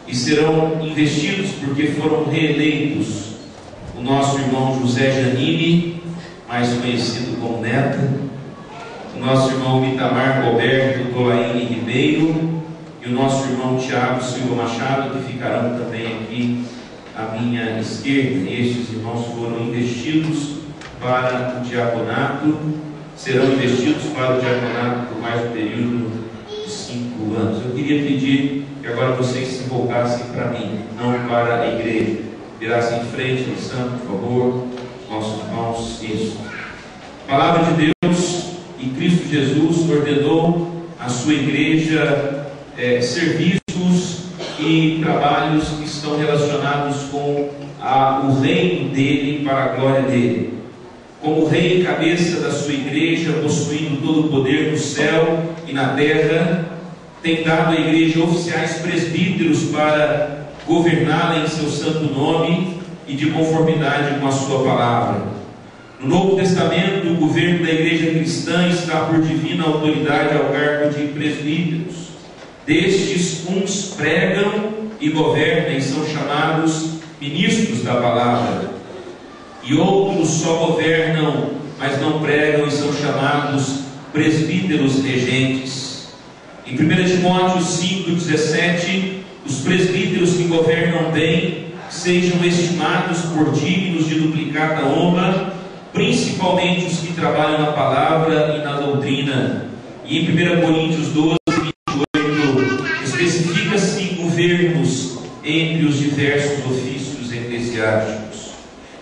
e serão investidos porque foram reeleitos o nosso irmão José Janine, mais conhecido como Neto, o nosso irmão Itamar Roberto Tolaine Ribeiro e o nosso irmão Tiago Silva Machado, que ficarão também aqui à minha esquerda. Estes irmãos foram investidos para o diaconato, serão investidos para o diaconato por mais um período de 5 anos. Eu queria pedir que agora vocês se voltassem para mim, não para a igreja. Virassem em frente, Alessandro, por favor, nossos irmãos. Isso. A palavra de Deus e Cristo Jesus ordenou à sua igreja serviços e trabalhos que estão relacionados com o reino dele, para a glória dele. Como rei e cabeça da sua igreja, possuindo todo o poder no céu e na terra, tem dado à igreja oficiais presbíteros para governá-la em seu santo nome e de conformidade com a sua palavra. No Novo Testamento, o governo da igreja cristã está por divina autoridade ao cargo de presbíteros. Destes, uns pregam e governam e são chamados ministros da palavra, e outros só governam, mas não pregam, e são chamados presbíteros regentes. Em 1 Timóteo 5,17, os presbíteros que governam bem sejam estimados por dignos de duplicada honra, principalmente os que trabalham na palavra e na doutrina. E em 1 Coríntios 12:28, especifica-se governos entre os diversos ofícios eclesiásticos.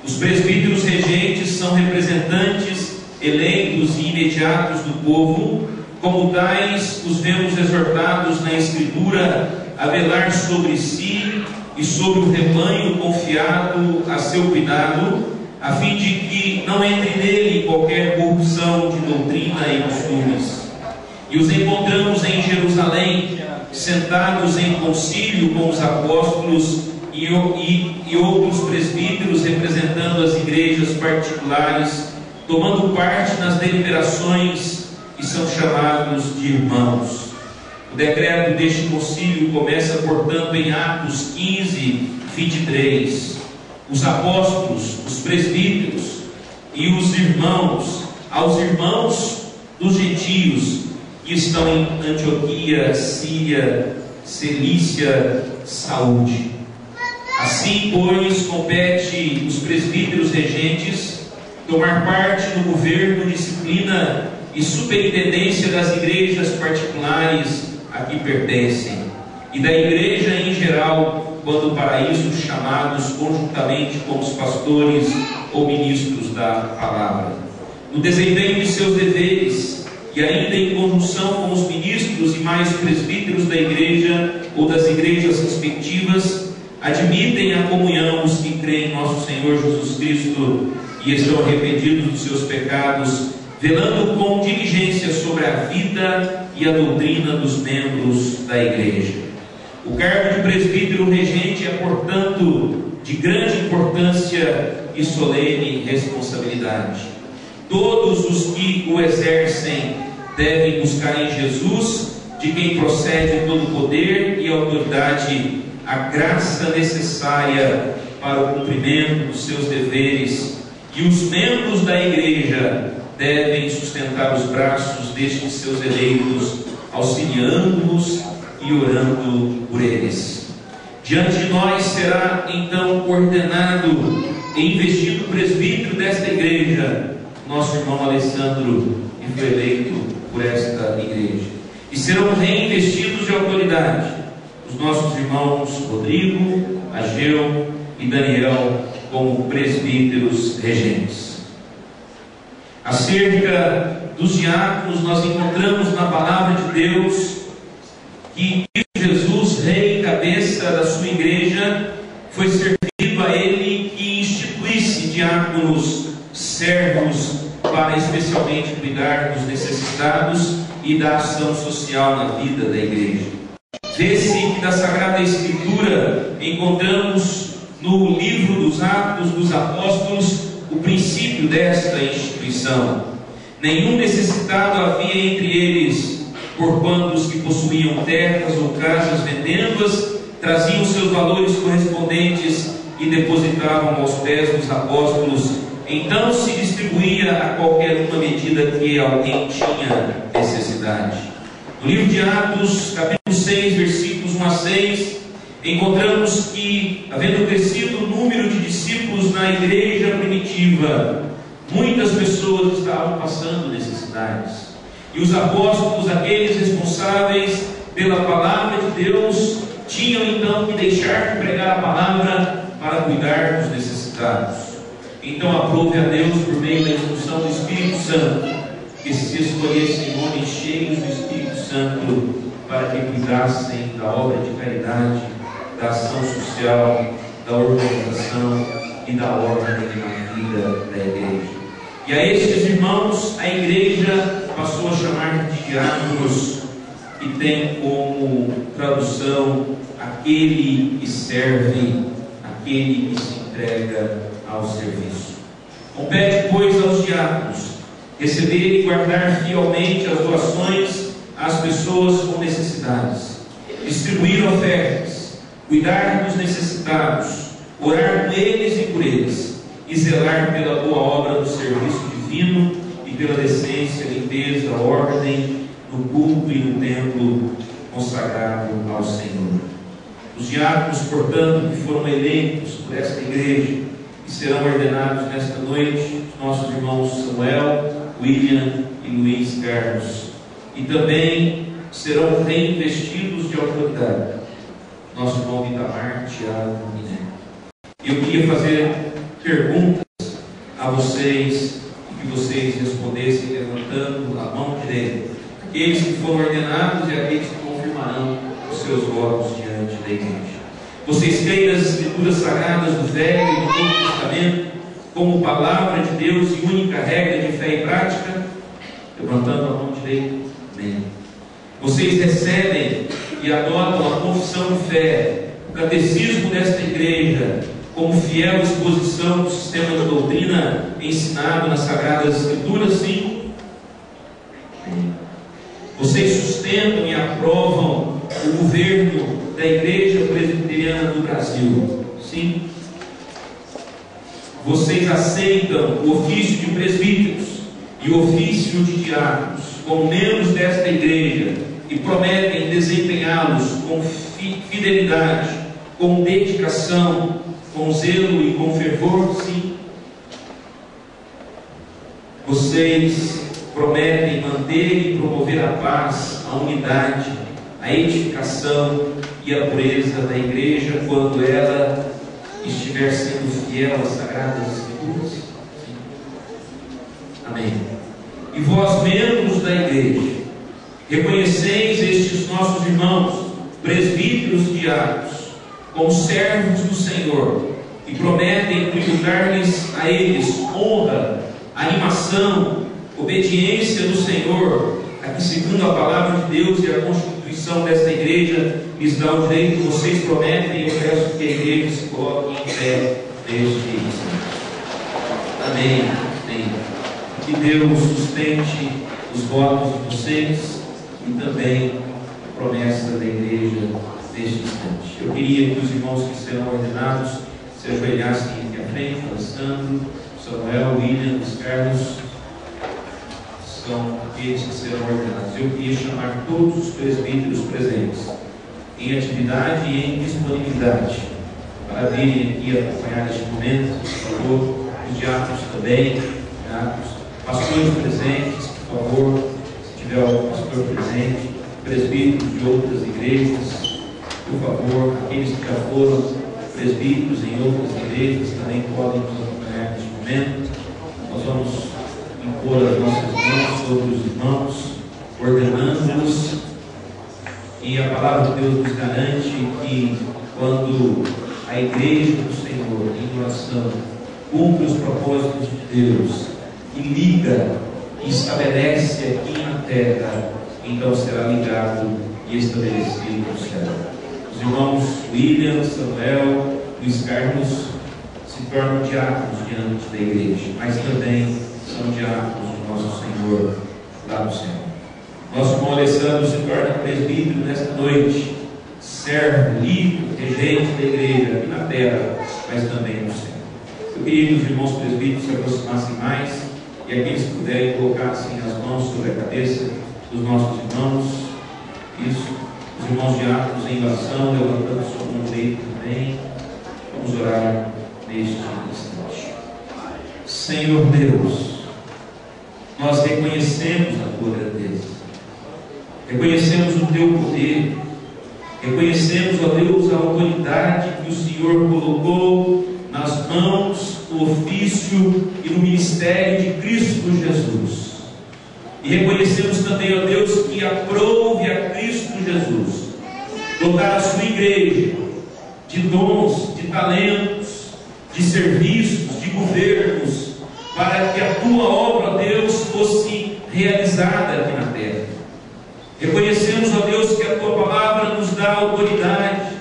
Os presbíteros regentes são representantes eleitos e imediatos do povo. Como tais, os vemos exortados na Escritura a velar sobre si e sobre o rebanho confiado a seu cuidado, a fim de que não entre nele qualquer corrupção de doutrina e costumes. E os encontramos em Jerusalém, sentados em concílio com os apóstolos e outros presbíteros, representando as igrejas particulares, tomando parte nas deliberações, e são chamados de irmãos. O decreto deste concílio começa, portanto, em Atos 15, 23. Os apóstolos, os presbíteros e os irmãos, aos irmãos dos gentios que estão em Antioquia, Síria, Cilícia, saúde. Assim, pois, compete os presbíteros regentes tomar parte no governo, disciplina e superintendência das igrejas particulares a que pertencem, e da igreja em geral, quando para isso chamados conjuntamente como os pastores ou ministros da palavra. No desempenho de seus deveres, e ainda em conjunção com os ministros e mais presbíteros da igreja ou das igrejas respectivas, admitem a comunhão os que creem em nosso Senhor Jesus Cristo e estão arrependidos dos seus pecados, velando com diligência sobre a vida e a doutrina dos membros da igreja. O cargo de presbítero regente é, portanto, de grande importância e solene responsabilidade. Todos os que o exercem devem buscar em Jesus, de quem procede todo o poder e autoridade, a graça necessária para o cumprimento dos seus deveres, e os membros da igreja devem sustentar os braços destes seus eleitos, auxiliando-os e orando por eles. Diante de nós será então ordenado e investido o presbítero desta igreja, nosso irmão Alessandro, que foi eleito por esta igreja, e serão reinvestidos de autoridade os nossos irmãos Rodrigo, Ageu e Daniel como presbíteros regentes. Acerca dos diáconos, nós encontramos na palavra de Deus que Jesus, rei e cabeça da sua igreja, foi servido a ele que instituísse diáconos, servos, para especialmente cuidar dos necessitados e da ação social na vida da igreja. Vê-se que na Sagrada Escritura encontramos no livro dos Atos dos Apóstolos o princípio desta instituição. Nenhum necessitado havia entre eles, porquanto os que possuíam terras ou casas vendendo-as, traziam seus valores correspondentes e depositavam aos pés dos apóstolos. Então se distribuía a qualquer uma medida que alguém tinha necessidade. No livro de Atos, capítulo 6, versículos 1 a 6, encontramos que, havendo crescido o número de discípulos na igreja primitiva, muitas pessoas estavam passando necessidades. E os apóstolos, aqueles responsáveis pela palavra de Deus, tinham então que deixar de pregar a palavra para cuidar dos necessitados. Então aprove a Deus, por meio da instrução do Espírito Santo, que se escolhessem homens cheios do Espírito Santo para que cuidassem da obra de caridade, da ação social, da organização e da ordem na vida da igreja. E a estes irmãos, a igreja passou a chamar de diáconos, que tem como tradução aquele que serve, aquele que se entrega ao serviço. Compete, pois, aos diáconos receber e guardar fielmente as doações às pessoas com necessidades, distribuir ofertas, cuidar dos necessitados, orar por eles e por eles, e zelar pela boa obra do serviço divino e pela decência, limpeza, ordem no culto e no templo consagrado ao Senhor. Os diáconos, portanto, que foram eleitos por esta igreja e serão ordenados nesta noite, nossos irmãos Samuel, William e Luiz Carlos, e também serão reinvestidos de autoridade, nosso irmão Itamar, Tiago e Neto. Eu queria fazer perguntas a vocês, e que vocês respondessem levantando a mão direita, aqueles que foram ordenados e aqueles que confirmarão os seus votos diante da igreja. Vocês creem nas Escrituras Sagradas do Velho e do Novo Testamento como palavra de Deus e única regra de fé e prática? Levantando a mão direita. Amém. Vocês recebem e adotam a confissão de fé, o catecismo desta igreja, como fiel exposição do sistema de doutrina ensinado nas Sagradas Escrituras? Sim. Vocês sustentam e aprovam o governo da Igreja Presbiteriana do Brasil. Sim. Vocês aceitam o ofício de presbíteros e o ofício de diáconos como membros desta igreja e prometem desempenhá-los com fidelidade, com dedicação, com zelo e com fervor? Sim. Vocês prometem manter e promover a paz, a unidade, a edificação e a pureza da igreja quando ela estiver sendo fiel às Sagradas Escrituras? Sim. Amém. E vós, membros da igreja, reconheceis estes nossos irmãos, presbíteros e diáconos, como servos do Senhor, e prometem tributar-lhes a eles honra, animação, obediência do Senhor, a que, segundo a palavra de Deus e a constituição desta igreja, lhes dá o direito que vocês prometem, e eu peço que a igreja se coloque em pé neste instante. Amém. Amém. Que Deus sustente os votos de vocês e também a promessa da igreja neste instante. Eu queria que os irmãos que serão ordenados se ajoelhassem aqui à frente, Alessandro, Samuel, William, Luiz Carlos, são aqueles que serão ordenados. Eu queria chamar todos os presbíteros presentes, em atividade e em disponibilidade, para virem aqui acompanhar este momento. Por favor, os diáconos também, pastores presentes, por favor, se tiver algum pastor presente, presbíteros de outras igrejas, por favor, aqueles que já foram presbíteros em outras igrejas também podem nos acompanhar neste momento. Nós vamos impor as nossas mãos sobre os irmãos, ordenando-os, e a palavra de Deus nos garante que quando a igreja do Senhor, em oração, cumpre os propósitos de Deus e liga e estabelece aqui na terra, então será ligado e estabelecido no céu. Os irmãos William, Samuel, Luiz Carlos se tornam diáconos diante da igreja, mas também são diáconos do nosso Senhor lá no céu. Nosso irmão Alessandro se torna presbítero nesta noite, servo, livre, regente da igreja aqui na terra, mas também no céu. Eu queria que os irmãos presbíteros se aproximassem mais e aqueles que puderem colocassem as mãos sobre a cabeça dos nossos irmãos. Isso, os irmãos diáconos em oração, levantando sua mão direita também. Vamos orar neste instante. Senhor Deus, nós reconhecemos a tua grandeza, reconhecemos o teu poder, reconhecemos, ó Deus, a autoridade que o Senhor colocou nas mãos, no ofício e no ministério de Cristo Jesus. E reconhecemos também, ó Deus, que aprove a Cristo Jesus dotar a sua igreja de dons, de talentos, de serviços, de governos, para que a tua obra, ó Deus, fosse realizada aqui na terra. Reconhecemos, ó Deus, que a tua palavra nos dá autoridade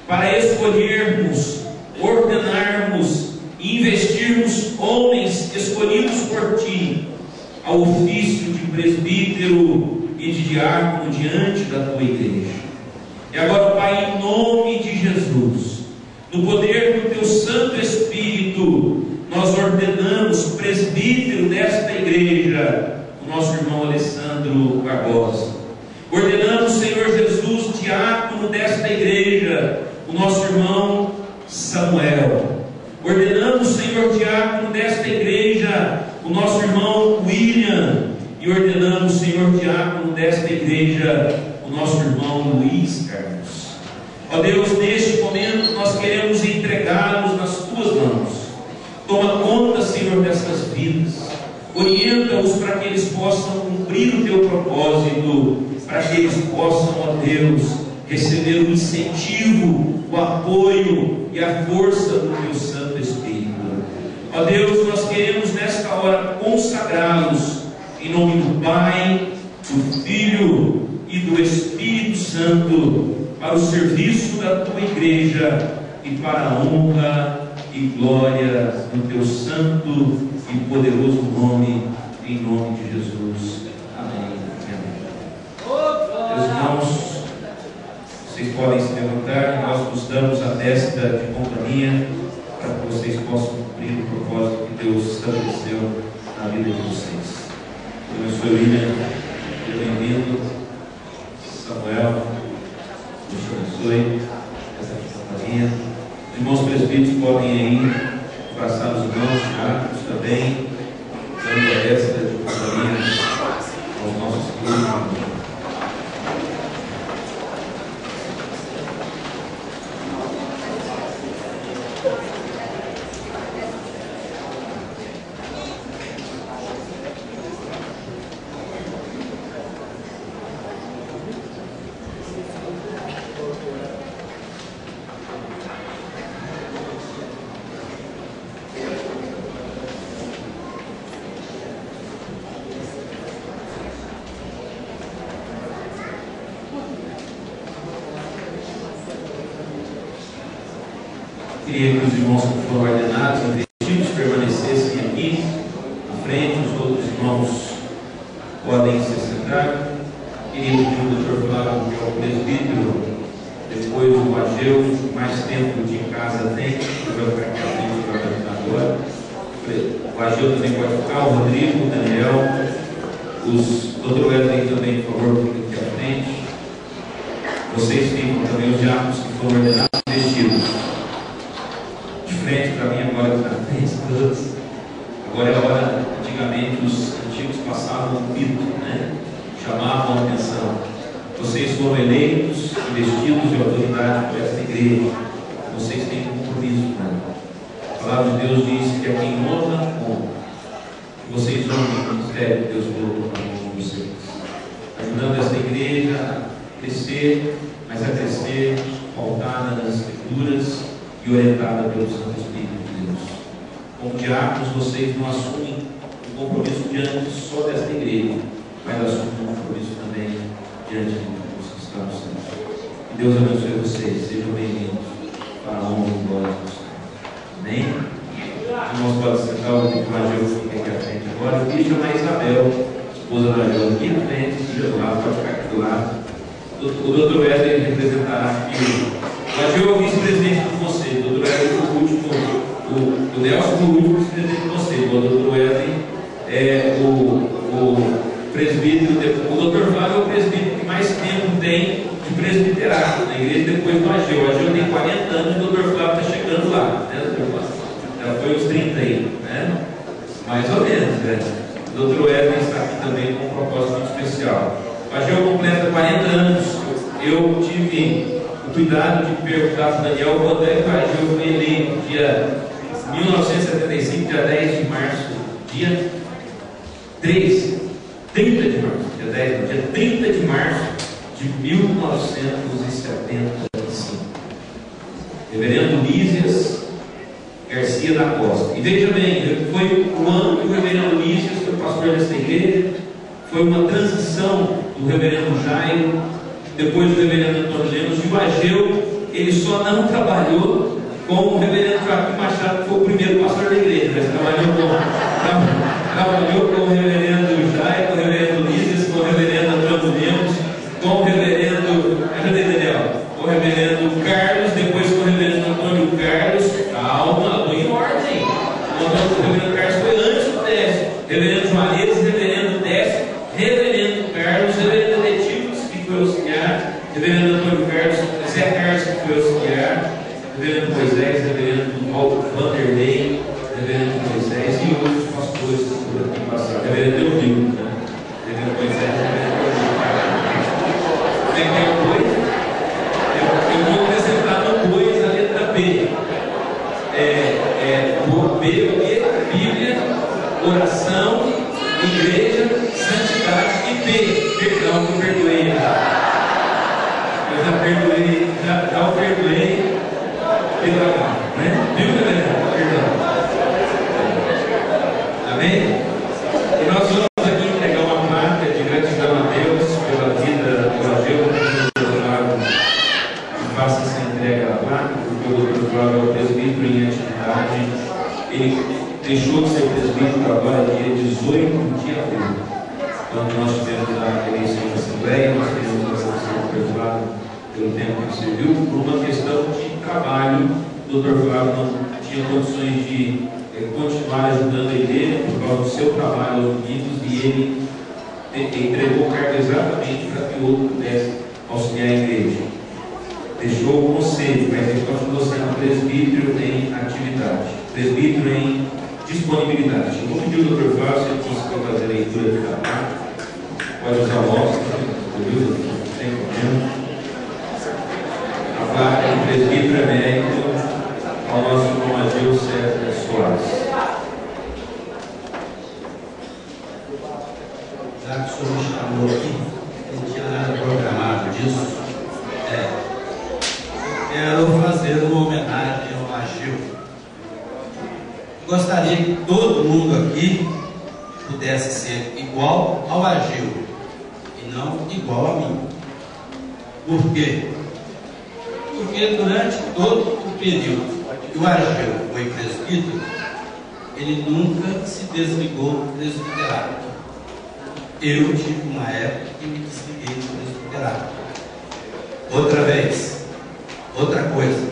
para escolhermos, ordenarmos e investirmos homens escolhidos por ti ao ofício de presbítero e de diácono diante da tua igreja. E agora, Pai, em nome de Jesus, no poder do teu Santo Espírito, nós ordenamos presbítero desta igreja, o nosso irmão Alessandro Barbosa. Ordenamos, Senhor Jesus, diácono desta igreja, o nosso irmão Samuel. Ordenamos, Senhor, diácono desta igreja, o nosso irmão William. E ordenamos, Senhor, diácono desta igreja, o nosso irmão Luiz Carlos. Ó Deus, neste momento nós queremos entregá-los nas tuas mãos. Toma conta, Senhor, dessas vidas. Orienta-os para que eles possam cumprir o teu propósito, para que eles possam, ó Deus, receber o incentivo, o apoio e a força do teu Santo Espírito. Ó Deus, nós queremos nesta hora consagrá-los em nome do Pai, do Filho e do Espírito Santo para o serviço da tua igreja e para a honra e glória do teu santo e poderoso nome, em nome de Jesus. Amém. Amém. Meus irmãos, Vocês podem se levantar e nós nos damos a testa de companhia para que vocês possam cumprir o propósito que Deus estabeleceu na vida de vocês. Eu sou William, bem-vindo. Samuel, Deus te abençoe. Essa companhia. Os irmãos presbíteros podem aí abraçar os irmãos, diáconos também, dando a testa de companhia aos nossos filhos. Queria que os irmãos que foram ordenados investidos permanecessem aqui à frente, os outros irmãos podem se sentar. Queria pedir o doutor Flávio, que é o presbítero, depois o Ageu, mais tempo de casa tem, que vai ficar aqui à frente para ajudar agora. O Ageu também pode ficar, o Rodrigo, o Daniel, os doutor Wesley também, por favor, fiquem aqui à frente. Vocês ficam também, os diáconos que foram ordenados vestidos. Frente para mim agora está frente todos. Agora é a hora, antigamente os antigos passavam um pito, né? Chamavam a atenção. Vocês foram eleitos, investidos de autoridade por esta igreja. Vocês têm compromisso, né? A palavra de Deus diz que a quem honra, honra. Que vocês honrem o ministério que Deus colocou na mão de vocês, ajudando esta igreja a crescer, mas a crescer pautada nas escrituras e orientada pelo Santo Espírito de Deus. Como diáconos, vocês não assumem um compromisso diante só desta igreja, mas assumem um compromisso também diante de Deus que está no céu. Que Deus abençoe vocês, sejam bem-vindos para a honra e glória do Senhor. Amém? Os irmãos podem sentar, o Ageu fica aqui à frente agora. Eu queria chamar a Isabel, esposa do Ageu, aqui na frente, fica do lado, pode ficar aqui do lado. O doutor Wesley representará aqui. O Ageu é o vice-presidente de você, o doutor Wesley foi o último, o Nelson foi o último vice-presidente de você, o doutor Wesley é o presbítero, o doutor Flávio é o presbítero que mais tempo tem de presbiterato na igreja depois do Ageu. O Ageu tem 40 anos e o doutor Flávio está chegando lá, né, doutor Flávio? Já foi uns 30 aí, né? Mais ou menos, né? O doutor Wesley está aqui também com um propósito muito especial. O Ageu completa 40 anos, eu tive o cuidado de perguntar para o Daniel quando é que o Ageu foi eleito, dia 1975, dia 10 de março, dia 30 de março, dia 30 de março de 1975. Reverendo Lísias Garcia da Costa. E veja bem, foi o ano que o reverendo Lísias foi pastor desta igreja, foi uma transição do reverendo Jairo, depois do reverendo Antônio Lemos, e o Ageu, ele só não trabalhou com o reverendo Joaquim Machado, que foi o primeiro pastor da igreja, mas trabalhou com o reverendo Jairo, com o reverendo Lísias, com o reverendo Antônio Lemos, com o reverendo, com o reverendo Carlos, depois com o reverendo Antônio Carlos. Calma, em ordem. O reverendo Carlos foi antes do Décio, reverendo Juarez, reverendo Décio, reverendo Carlos, reverendo Letícios, que foi auxiliar, reverendo Antônio Carlos, Zé Carlos, que foi auxiliar, reverendo Moisés, reverendo Vanderlei, reverendo Moisés e outros pastores que foram aqui passaram, reverendo Eudildo, né? Reverendo Moisés, reverendo Eudildo. Como é que é o boi? Eu vou apresentar no boi a letra B. Bíblia, oração, igreja, santidade e P. Perdão, que eu perdoei. Eu já o perdoei pelo H, né? Viu, galera? Perdão. Amém? E nós vamos aqui entregar uma placa de gratidão a Deus pela vida do Ageu, que faça essa entrega da placa, porque o doutor Flávio é o presbítero em atividade. Ele deixou de ser presbítero agora dia 18 de abril. Quando nós tivemos a eleição da Assembleia, nós tivemos a eleição do doutor Flávio pelo tempo que serviu, por uma questão de trabalho. O Dr. Flávio não tinha condições de continuar ajudando a igreja por causa do seu trabalho aos domingos, e ele entregou carga exatamente para que o outro pudesse auxiliar a igreja. Deixou o conselho, mas ele continuou sendo presbítero em atividade, presbítero em disponibilidade. Eu vou pedir ao Dr. Flávio, se ele conseguir fazer a leitura aqui da parte, pode usar o óculos, sem problema. A placa de presbítero emérito ao nosso irmão Ageu César Soares. Já que o senhor me chamou aqui, não tinha nada programado disso, quero fazer uma homenagem ao Ageu. Gostaria que todo mundo aqui pudesse ser igual ao Ageu e não igual a mim. Por quê? Porque durante todo o período que o Ageu foi presbítero, ele nunca se desligou do presbiterato. Eu tive uma época que me desliguei do presbiterato. Outra vez, outra coisa,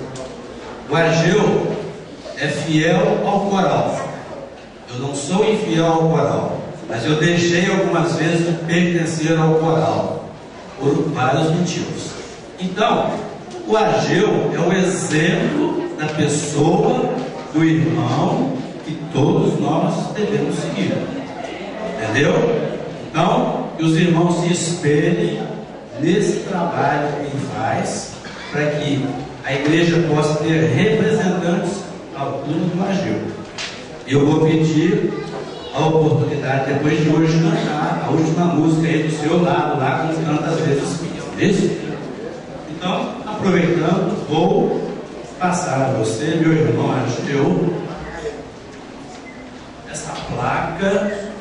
o Ageu é fiel ao coral. Eu não sou infiel ao coral, mas eu deixei algumas vezes de pertencer ao coral por vários motivos. Então, o Ageu é o exemplo da pessoa, do irmão que todos nós devemos seguir. Entendeu? Então, que os irmãos se espelhem nesse trabalho que ele faz, para que a igreja possa ter representantes à altura do Ageu. Eu vou pedir a oportunidade, depois de hoje, cantar a última música aí do seu lado, lá como canta às vezes. Isso? Então, aproveitando, vou passar a você, meu irmão Ageu, essa placa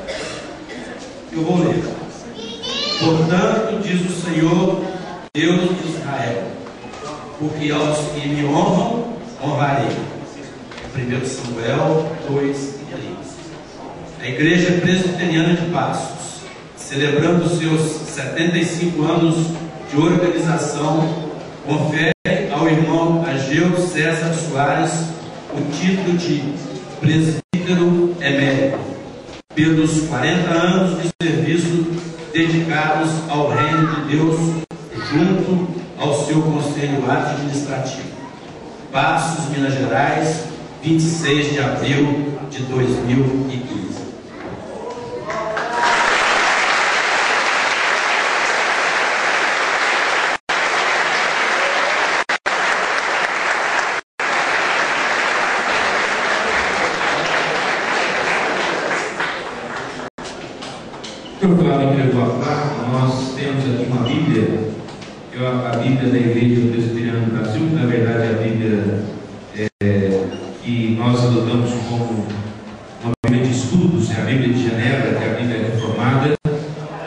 que eu vou ler. Portanto, diz o Senhor, Deus de Israel, porque aos que me honram, honrarei. 1 Samuel 2:3. A Igreja Presbiteriana de Passos, celebrando seus 75 anos de organização, confere ao irmão Ageu César Soares o título de presbítero emérito, pelos 40 anos de serviço dedicados ao reino de Deus, junto ao seu conselho administrativo. Passos, Minas Gerais, 26 de abril de 2015. O Flávio entregou a placa. Nós temos aqui uma Bíblia, a Bíblia da Igreja Presbiteriana do Brasil, que na verdade é a Bíblia que nós adotamos como uma Bíblia de estudos, é a Bíblia de Genebra, que é a Bíblia reformada,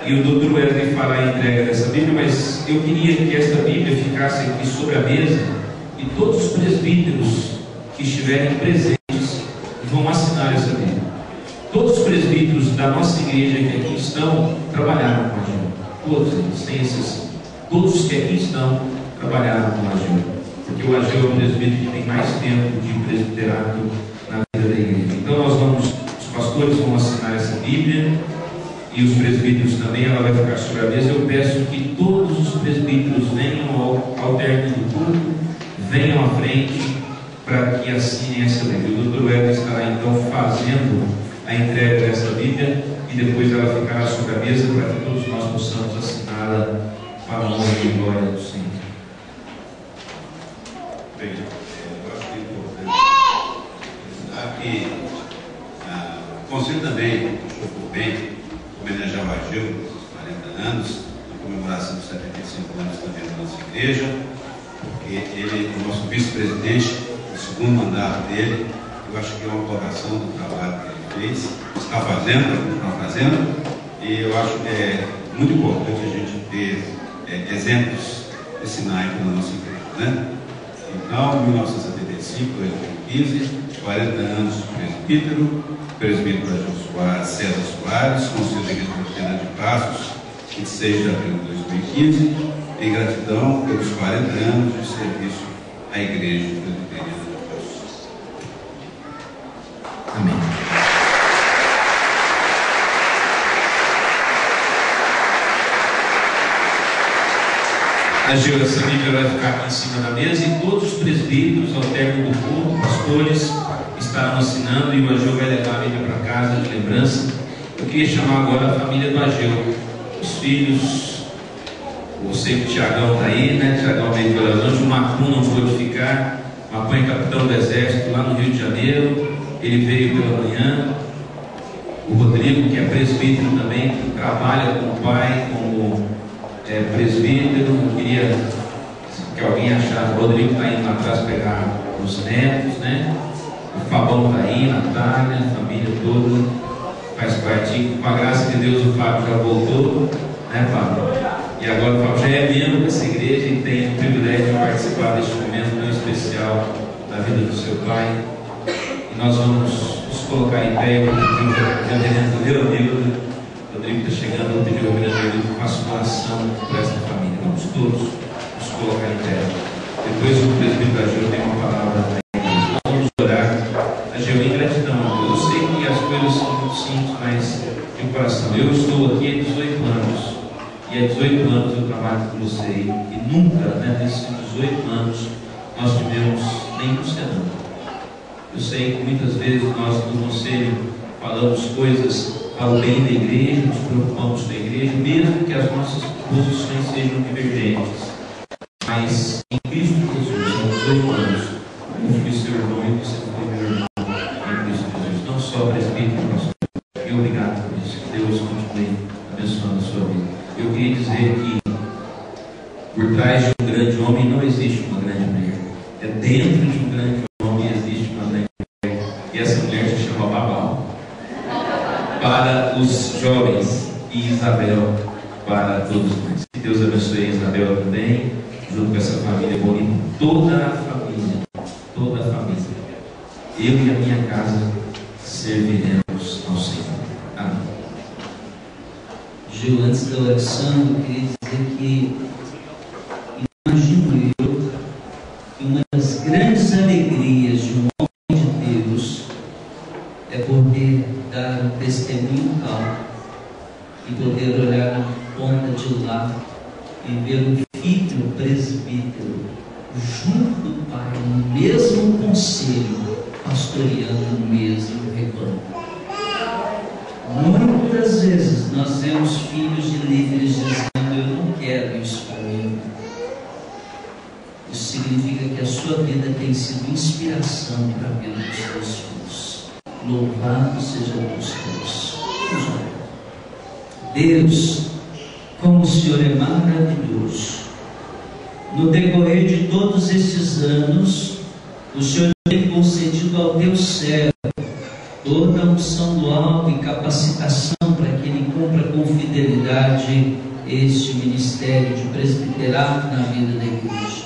e o Dr. Wesley fará a entrega dessa Bíblia, mas eu queria que esta Bíblia ficasse aqui sobre a mesa e todos os presbíteros que estiverem presentes vão assinar essa Bíblia. Todos os presbíteros da nossa igreja que aqui estão trabalharam com a gente. Todos eles, sem exceção. Todos os que aqui estão trabalharam com a Ageu. Porque o Ageu é o presbítero que tem mais tempo de presbiterato na vida da igreja. Então os pastores vão assinar essa Bíblia e os presbíteros também, ela vai ficar sobre a mesa. Eu peço que todos os presbíteros venham ao término do culto, venham à frente para que assinem essa Bíblia. O Dr. Wesley estará então fazendo a entrega dessa Bíblia e depois ela ficará sobre a mesa para que todos nós possamos assiná-la para a honra e glória do Senhor. Bem, eu acho que é importante ensinar que o Conselho também achou por bem homenagear o Ageu nos 40 anos, na comemoração dos 75 anos também da nossa igreja, porque ele é o nosso vice-presidente, o segundo mandato dele. Eu acho que é uma colocação do trabalho que ele fez, está fazendo, e eu acho que é muito importante a gente ter exemplos de sinais na nossa igreja, né? Então, 1975, 2015, 40 anos de presbítero Ageu César Soares, Conselho da Igreja Presbiteriana de Passos, 26 de abril de 2015, em gratidão pelos 40 anos de serviço à Igreja Presbiteriana de Deus. Amém. Ageu, essa Bíblia vai ficar aqui em cima da mesa e todos os presbíteros, ao término do culto, pastores, estarão assinando e o Ageu vai levar a Bíblia para casa de lembrança. Eu queria chamar agora a família do Ageu, os filhos. Eu sei que o Tiagão está aí, né? Tiagão veio de Belo Horizonte, o Macum não pôde ficar. O Macum é capitão do exército lá no Rio de Janeiro, ele veio pela manhã. O Rodrigo, que é presbítero também, que trabalha com o pai como presbítero. Eu queria que alguém achasse. O Rodrigo está indo lá atrás pegar os netos, né? O Fabão está aí, Natália, a família toda faz parte. Com a graça de Deus, o Fábio já voltou, né, Fábio? E agora o Fábio já é membro dessa igreja e tem o privilégio de participar deste momento tão especial da vida do seu pai. E nós vamos nos colocar em pé. Eu pedi o reverendo Leonildo, o Rodrigo está chegando, eu pedi ao reverendo Leonildo que faça uma oração para essa família. Vamos todos nos colocar em pé. Depois o presbítero Ageu tem uma palavra para ele. Vamos orar. Ageu, em gratidão, eu sei que as coisas são muito simples, mas de coração. Eu estou aqui há 18 anos. E há 18 anos eu trabalho com você e nunca, né, nesses 18 anos, nós tivemos nenhum senão. Eu sei que muitas vezes nós do conselho falamos coisas para o bem da igreja, nos preocupamos com a igreja, mesmo que as nossas posições sejam divergentes. Mas em Cristo Jesus, há 18 anos, eu fui seu irmão e você foi meu irmão em Cristo Jesus. Não só presbítero, pastor. E obrigado por isso. Que Deus continue abençoando a sua vida. Eu queria dizer que por trás de um grande homem não existe uma grande mulher. É dentro de um grande homem existe uma grande mulher. E essa mulher se chama Babal. Para os jovens e Isabel para todos nós. Que Deus abençoe Isabel também, junto com essa família bonita. Toda a família. Toda a família. Eu e a minha casa serviremos ao Senhor. Amém. Gil, antes da oração, eu queria dizer que imagino eu que uma das grandes alegrias de um homem de Deus é poder dar um testemunho calmo e poder olhar na ponta de lá e ver um filho presbítero junto do pai, no mesmo conselho, pastoreando o mesmo rebanho. Muitas vezes nós vemos filhos de líderes dizendo: eu não quero isso para mim. Isso significa que a sua vida tem sido inspiração para a vida dos seus filhos. Louvado seja Deus por isso. Deus, como o Senhor é maravilhoso. No decorrer de todos esses anos, o Senhor tem concedido ao teu servo toda a unção do alto e capacitação para que ele cumpra com fidelidade este ministério de presbiterato na vida da igreja.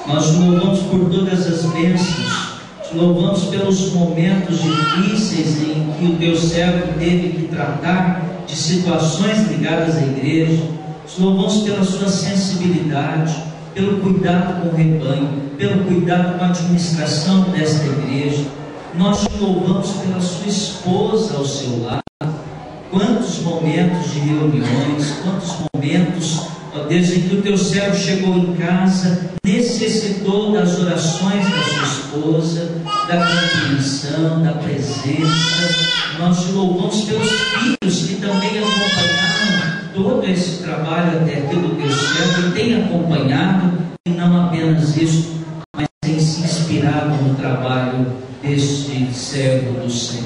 Nós te louvamos por todas as bênçãos, te louvamos pelos momentos difíceis em que o teu servo teve que tratar de situações ligadas à igreja. Te louvamos pela sua sensibilidade, pelo cuidado com o rebanho, pelo cuidado com a administração desta igreja. Nós te louvamos pela sua esposa ao seu lado. Quantos momentos de reuniões, quantos momentos, ó Deus, em que o teu servo chegou em casa, necessitou das orações da sua esposa, da compreensão, da presença. Nós te louvamos pelos filhos que também acompanharam todo esse trabalho até aqui do teu servo, e tem acompanhado, e não apenas isso, mas tem se inspirado no trabalho deste servo do Senhor.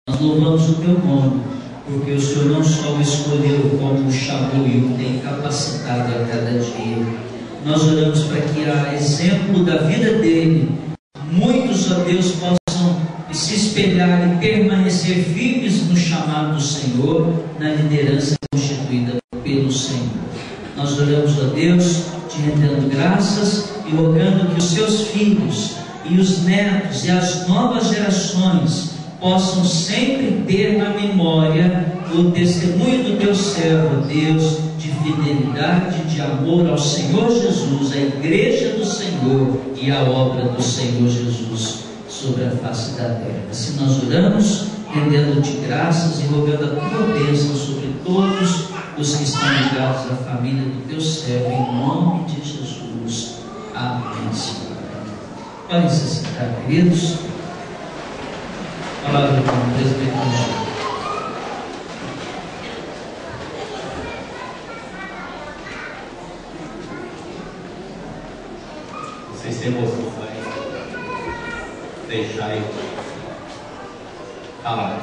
Nós louvamos o teu nome, porque o Senhor não só o escolheu, como o chamou e o tem capacitado a cada dia. Nós oramos para que, a exemplo da vida dele, muitos, ó Deus, possam se espelhar e permanecer firmes no chamado do Senhor, na liderança constituída pelo Senhor. Nós oramos, ó Deus, te rendendo graças e rogando que os seus filhos e os netos e as novas gerações possam sempre ter na memória o testemunho do teu servo, Deus, de fidelidade, de amor ao Senhor Jesus, à igreja do Senhor e à obra do Senhor Jesus sobre a face da terra. Assim nós oramos, rendendo-te graças e rogando a tua bênção sobre todos os que estão ligados à família do teu servo, em nome de Jesus. Amém, Senhor. Podem se sentar, queridos. Palavra com o presbítero. Vocês têm emoção, vai deixar eu falar.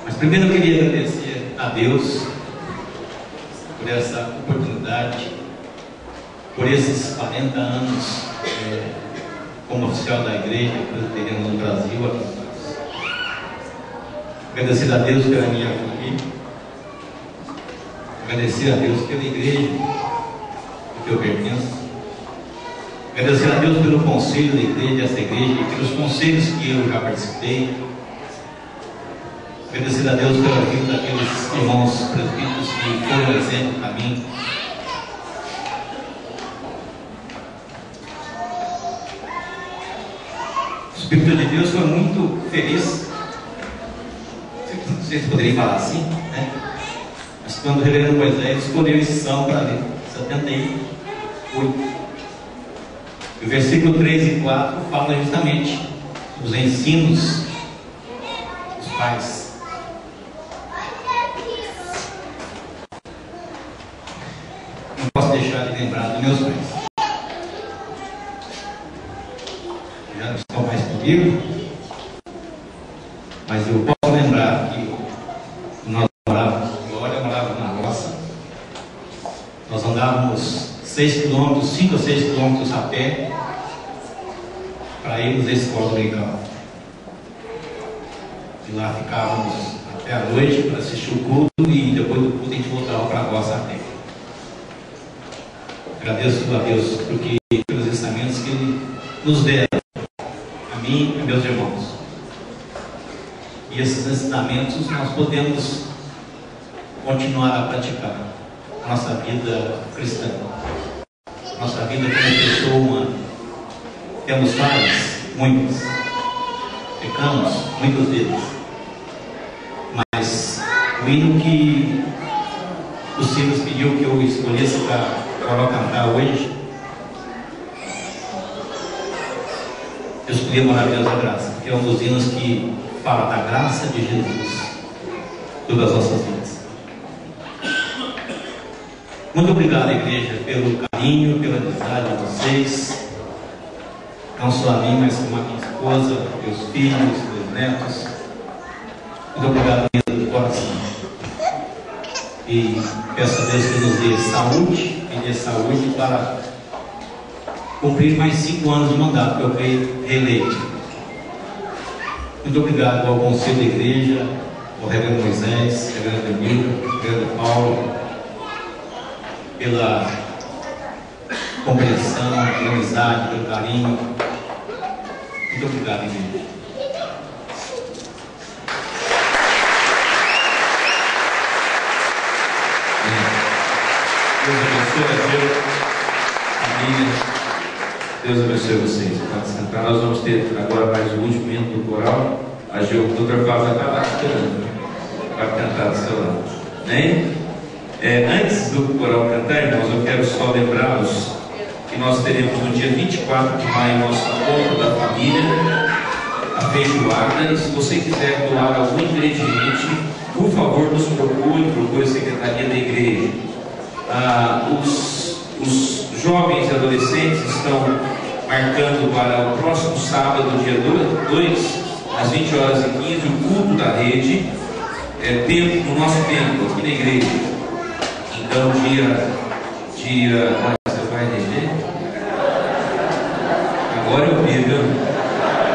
Mas primeiro eu queria agradecer a Deus por essa oportunidade, por esses 40 anos como oficial da igreja presbiteriana no Brasil, aqui em Paz. Agradecer a Deus pela minha família, agradecer a Deus pela igreja que eu pertenço, agradecer a Deus pelo conselho da igreja, dessa igreja, e pelos conselhos que eu já participei. Agradecer a Deus pela vida daqueles irmãos presbíteros que foram exemplo para mim. O Espírito de Deus foi muito feliz. Não sei se poderia falar assim, né? Mas quando o reverendo Moisés escolheu esse salmo para ler, 78. O versículo 3 e 4 fala justamente dos ensinos dos pais. Não posso deixar de lembrar dos meus pais. Já não estão mais comigo, mas eu posso lembrar que nós morávamos, agora eu morava na roça. Nós andávamos 6 quilômetros, 5 ou 6 quilômetros a pé para irmos à escola dominical. E lá ficávamos até a noite para assistir o culto e depois do culto a gente voltava para a roça a pé. Agradeço a Deus pelos ensinamentos que Ele nos deram, a mim e a meus irmãos. E esses ensinamentos nós podemos continuar a praticar a nossa vida cristã, nossa vida como pessoa humana. Temos falhas, muitas, pecamos, muitos deles, mas o hino que o Silas pediu que eu escolhesse para cantar hoje, eu escolhi a Maravilhosa Graça, que é um dos hinos que fala da graça de Jesus sobre as nossas vidas. Muito obrigado, igreja, pelo carinho, pela amizade de vocês, não só a mim, mas como a minha esposa, meus filhos, meus netos. Muito obrigado mesmo do coração. E peço a Deus que nos dê saúde, me dê saúde para cumprir mais 5 anos de mandato que eu fui reeleito. Muito obrigado ao conselho da igreja, ao reverendo Moisés, ao reverendo Emílio, ao reverendo Paulo, pela compreensão, pela amizade, pelo carinho. Muito obrigado, igreja. Deus abençoe a Deus, família. Deus abençoe vocês. Pode sentar. Nós vamos ter agora mais o último hino do coral. A o doutor Fábio estava esperando para cantar do seu lado. Né? Antes do coral cantar, irmãos, eu quero só lembrá-los que nós teremos no dia 24 de maio nosso encontro da família, a feijoada. E se você quiser doar algum ingrediente, por favor, nos procure a secretaria da igreja. Os jovens e adolescentes estão marcando para o próximo sábado, dia 2, às 20h15, o culto da rede, no nosso templo, aqui na igreja. Então, você vai reger? Agora eu vi, viu?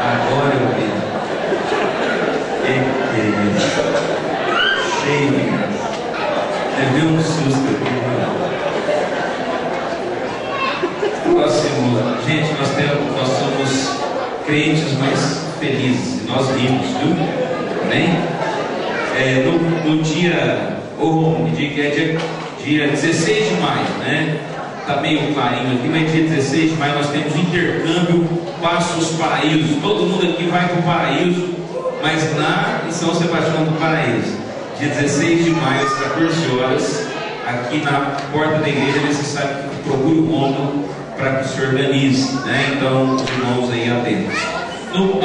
Agora eu vi. Cheio de graça. Levei um susto aqui. Próximo, gente, nós somos crentes mais felizes. Nós rimos, viu? Amém? No dia Ô, me diga que é dia 16 de maio, né? Está meio clarinho aqui, mas dia 16 de maio nós temos intercâmbio Passos Paraíso. Todo mundo aqui vai para o Paraíso, mas lá em São Sebastião do Paraíso. Dia 16 de maio, às 14 horas, aqui na porta da igreja, é necessário que procure o mundo para que se organize, né? Então, os irmãos aí atentos.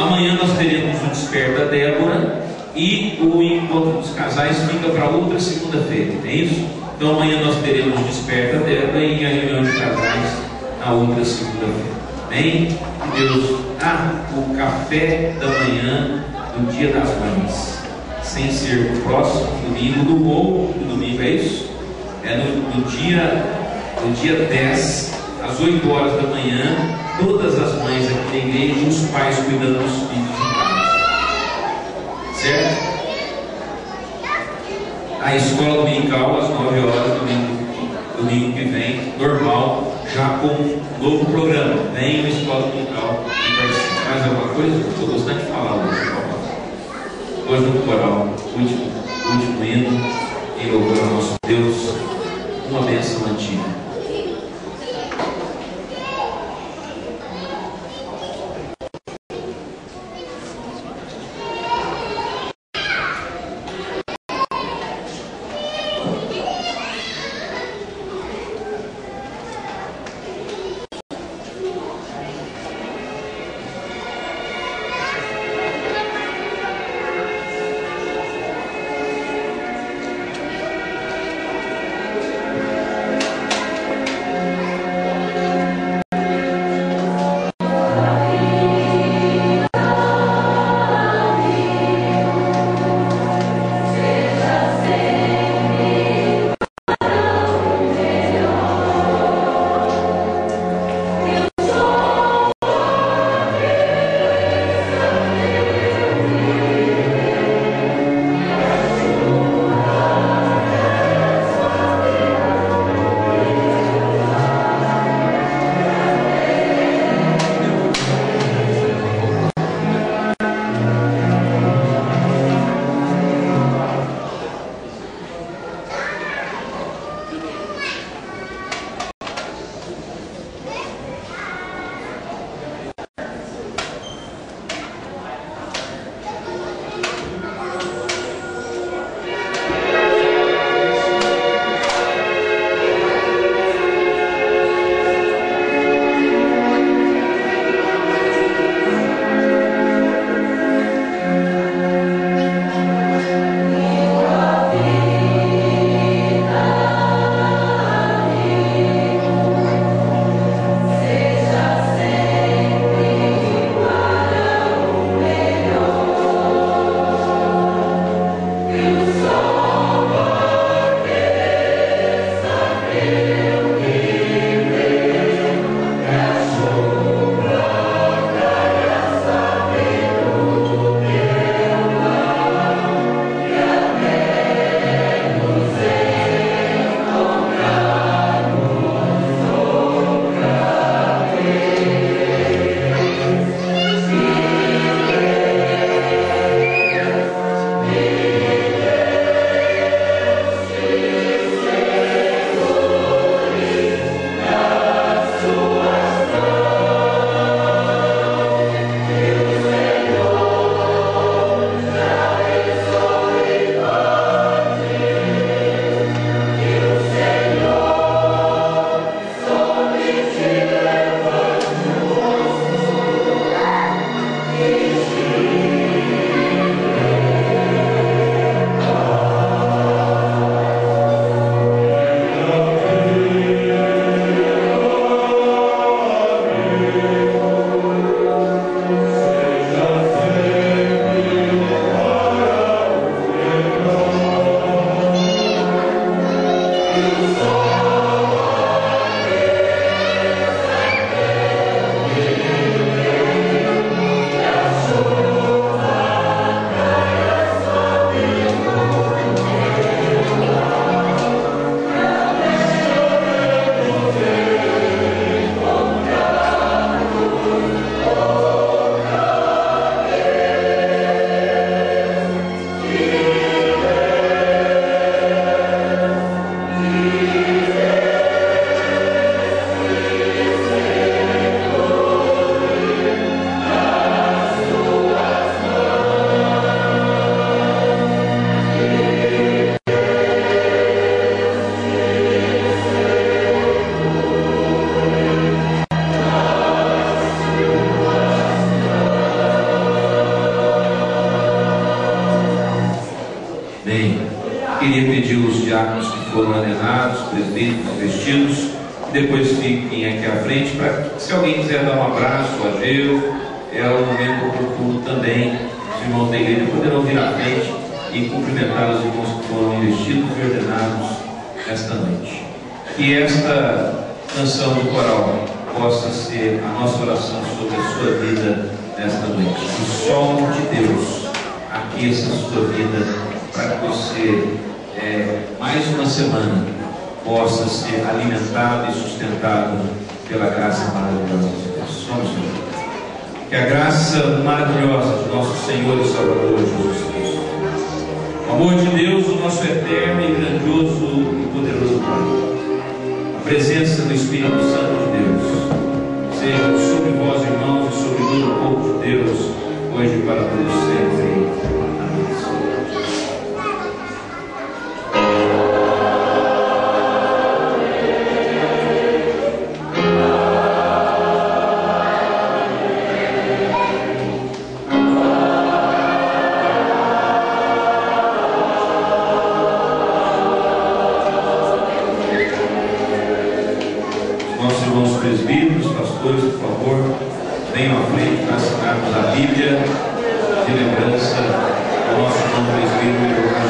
Amanhã nós teremos o Desperta Débora e o encontro dos casais fica para outra segunda-feira, é isso? Então amanhã nós teremos o Desperta Débora e a reunião de casais na outra segunda-feira. Bem, que Deus, o café da manhã do Dia das Mães, sem ser o próximo domingo do domingo, é isso? É no dia 10, às 8 horas da manhã, todas as mães aqui da igreja e os pais cuidando dos filhos em casa. Certo? A escola dominical às 9 horas, domingo que vem, normal, já com um novo programa. Vem a escola dominical e participa. Mais alguma coisa? Estou gostando de falar hoje. Hoje no coral, último hino, em louvor ao nosso Deus, uma bênção antiga. foram ordenados, presbíteros, vestidos, e depois fiquem aqui à frente, para que, se alguém quiser dar um abraço, ageu, é o momento oportuno também. Os irmãos da igreja poderão vir à frente e cumprimentar os irmãos que foram investidos e ordenados esta noite. Que esta canção do coral possa ser a nossa oração sobre a sua vida nesta noite. Que o sol de Deus aqueça a sua vida para que você, mais uma semana, possa ser alimentado e sustentado pela graça maravilhosa de Deus. Vamos orar. Que a graça maravilhosa de nosso Senhor e Salvador Jesus Cristo, o amor de Deus, o nosso eterno e grandioso e poderoso Pai, a presença do Espírito Santo de Deus, seja sobre vós, irmãos, e sobre todo o povo de Deus, hoje e para todos sempre. Amém. Presbíteros, pastores, por favor, venham à frente para assinarmos a Bíblia de lembrança do nosso irmão presbítero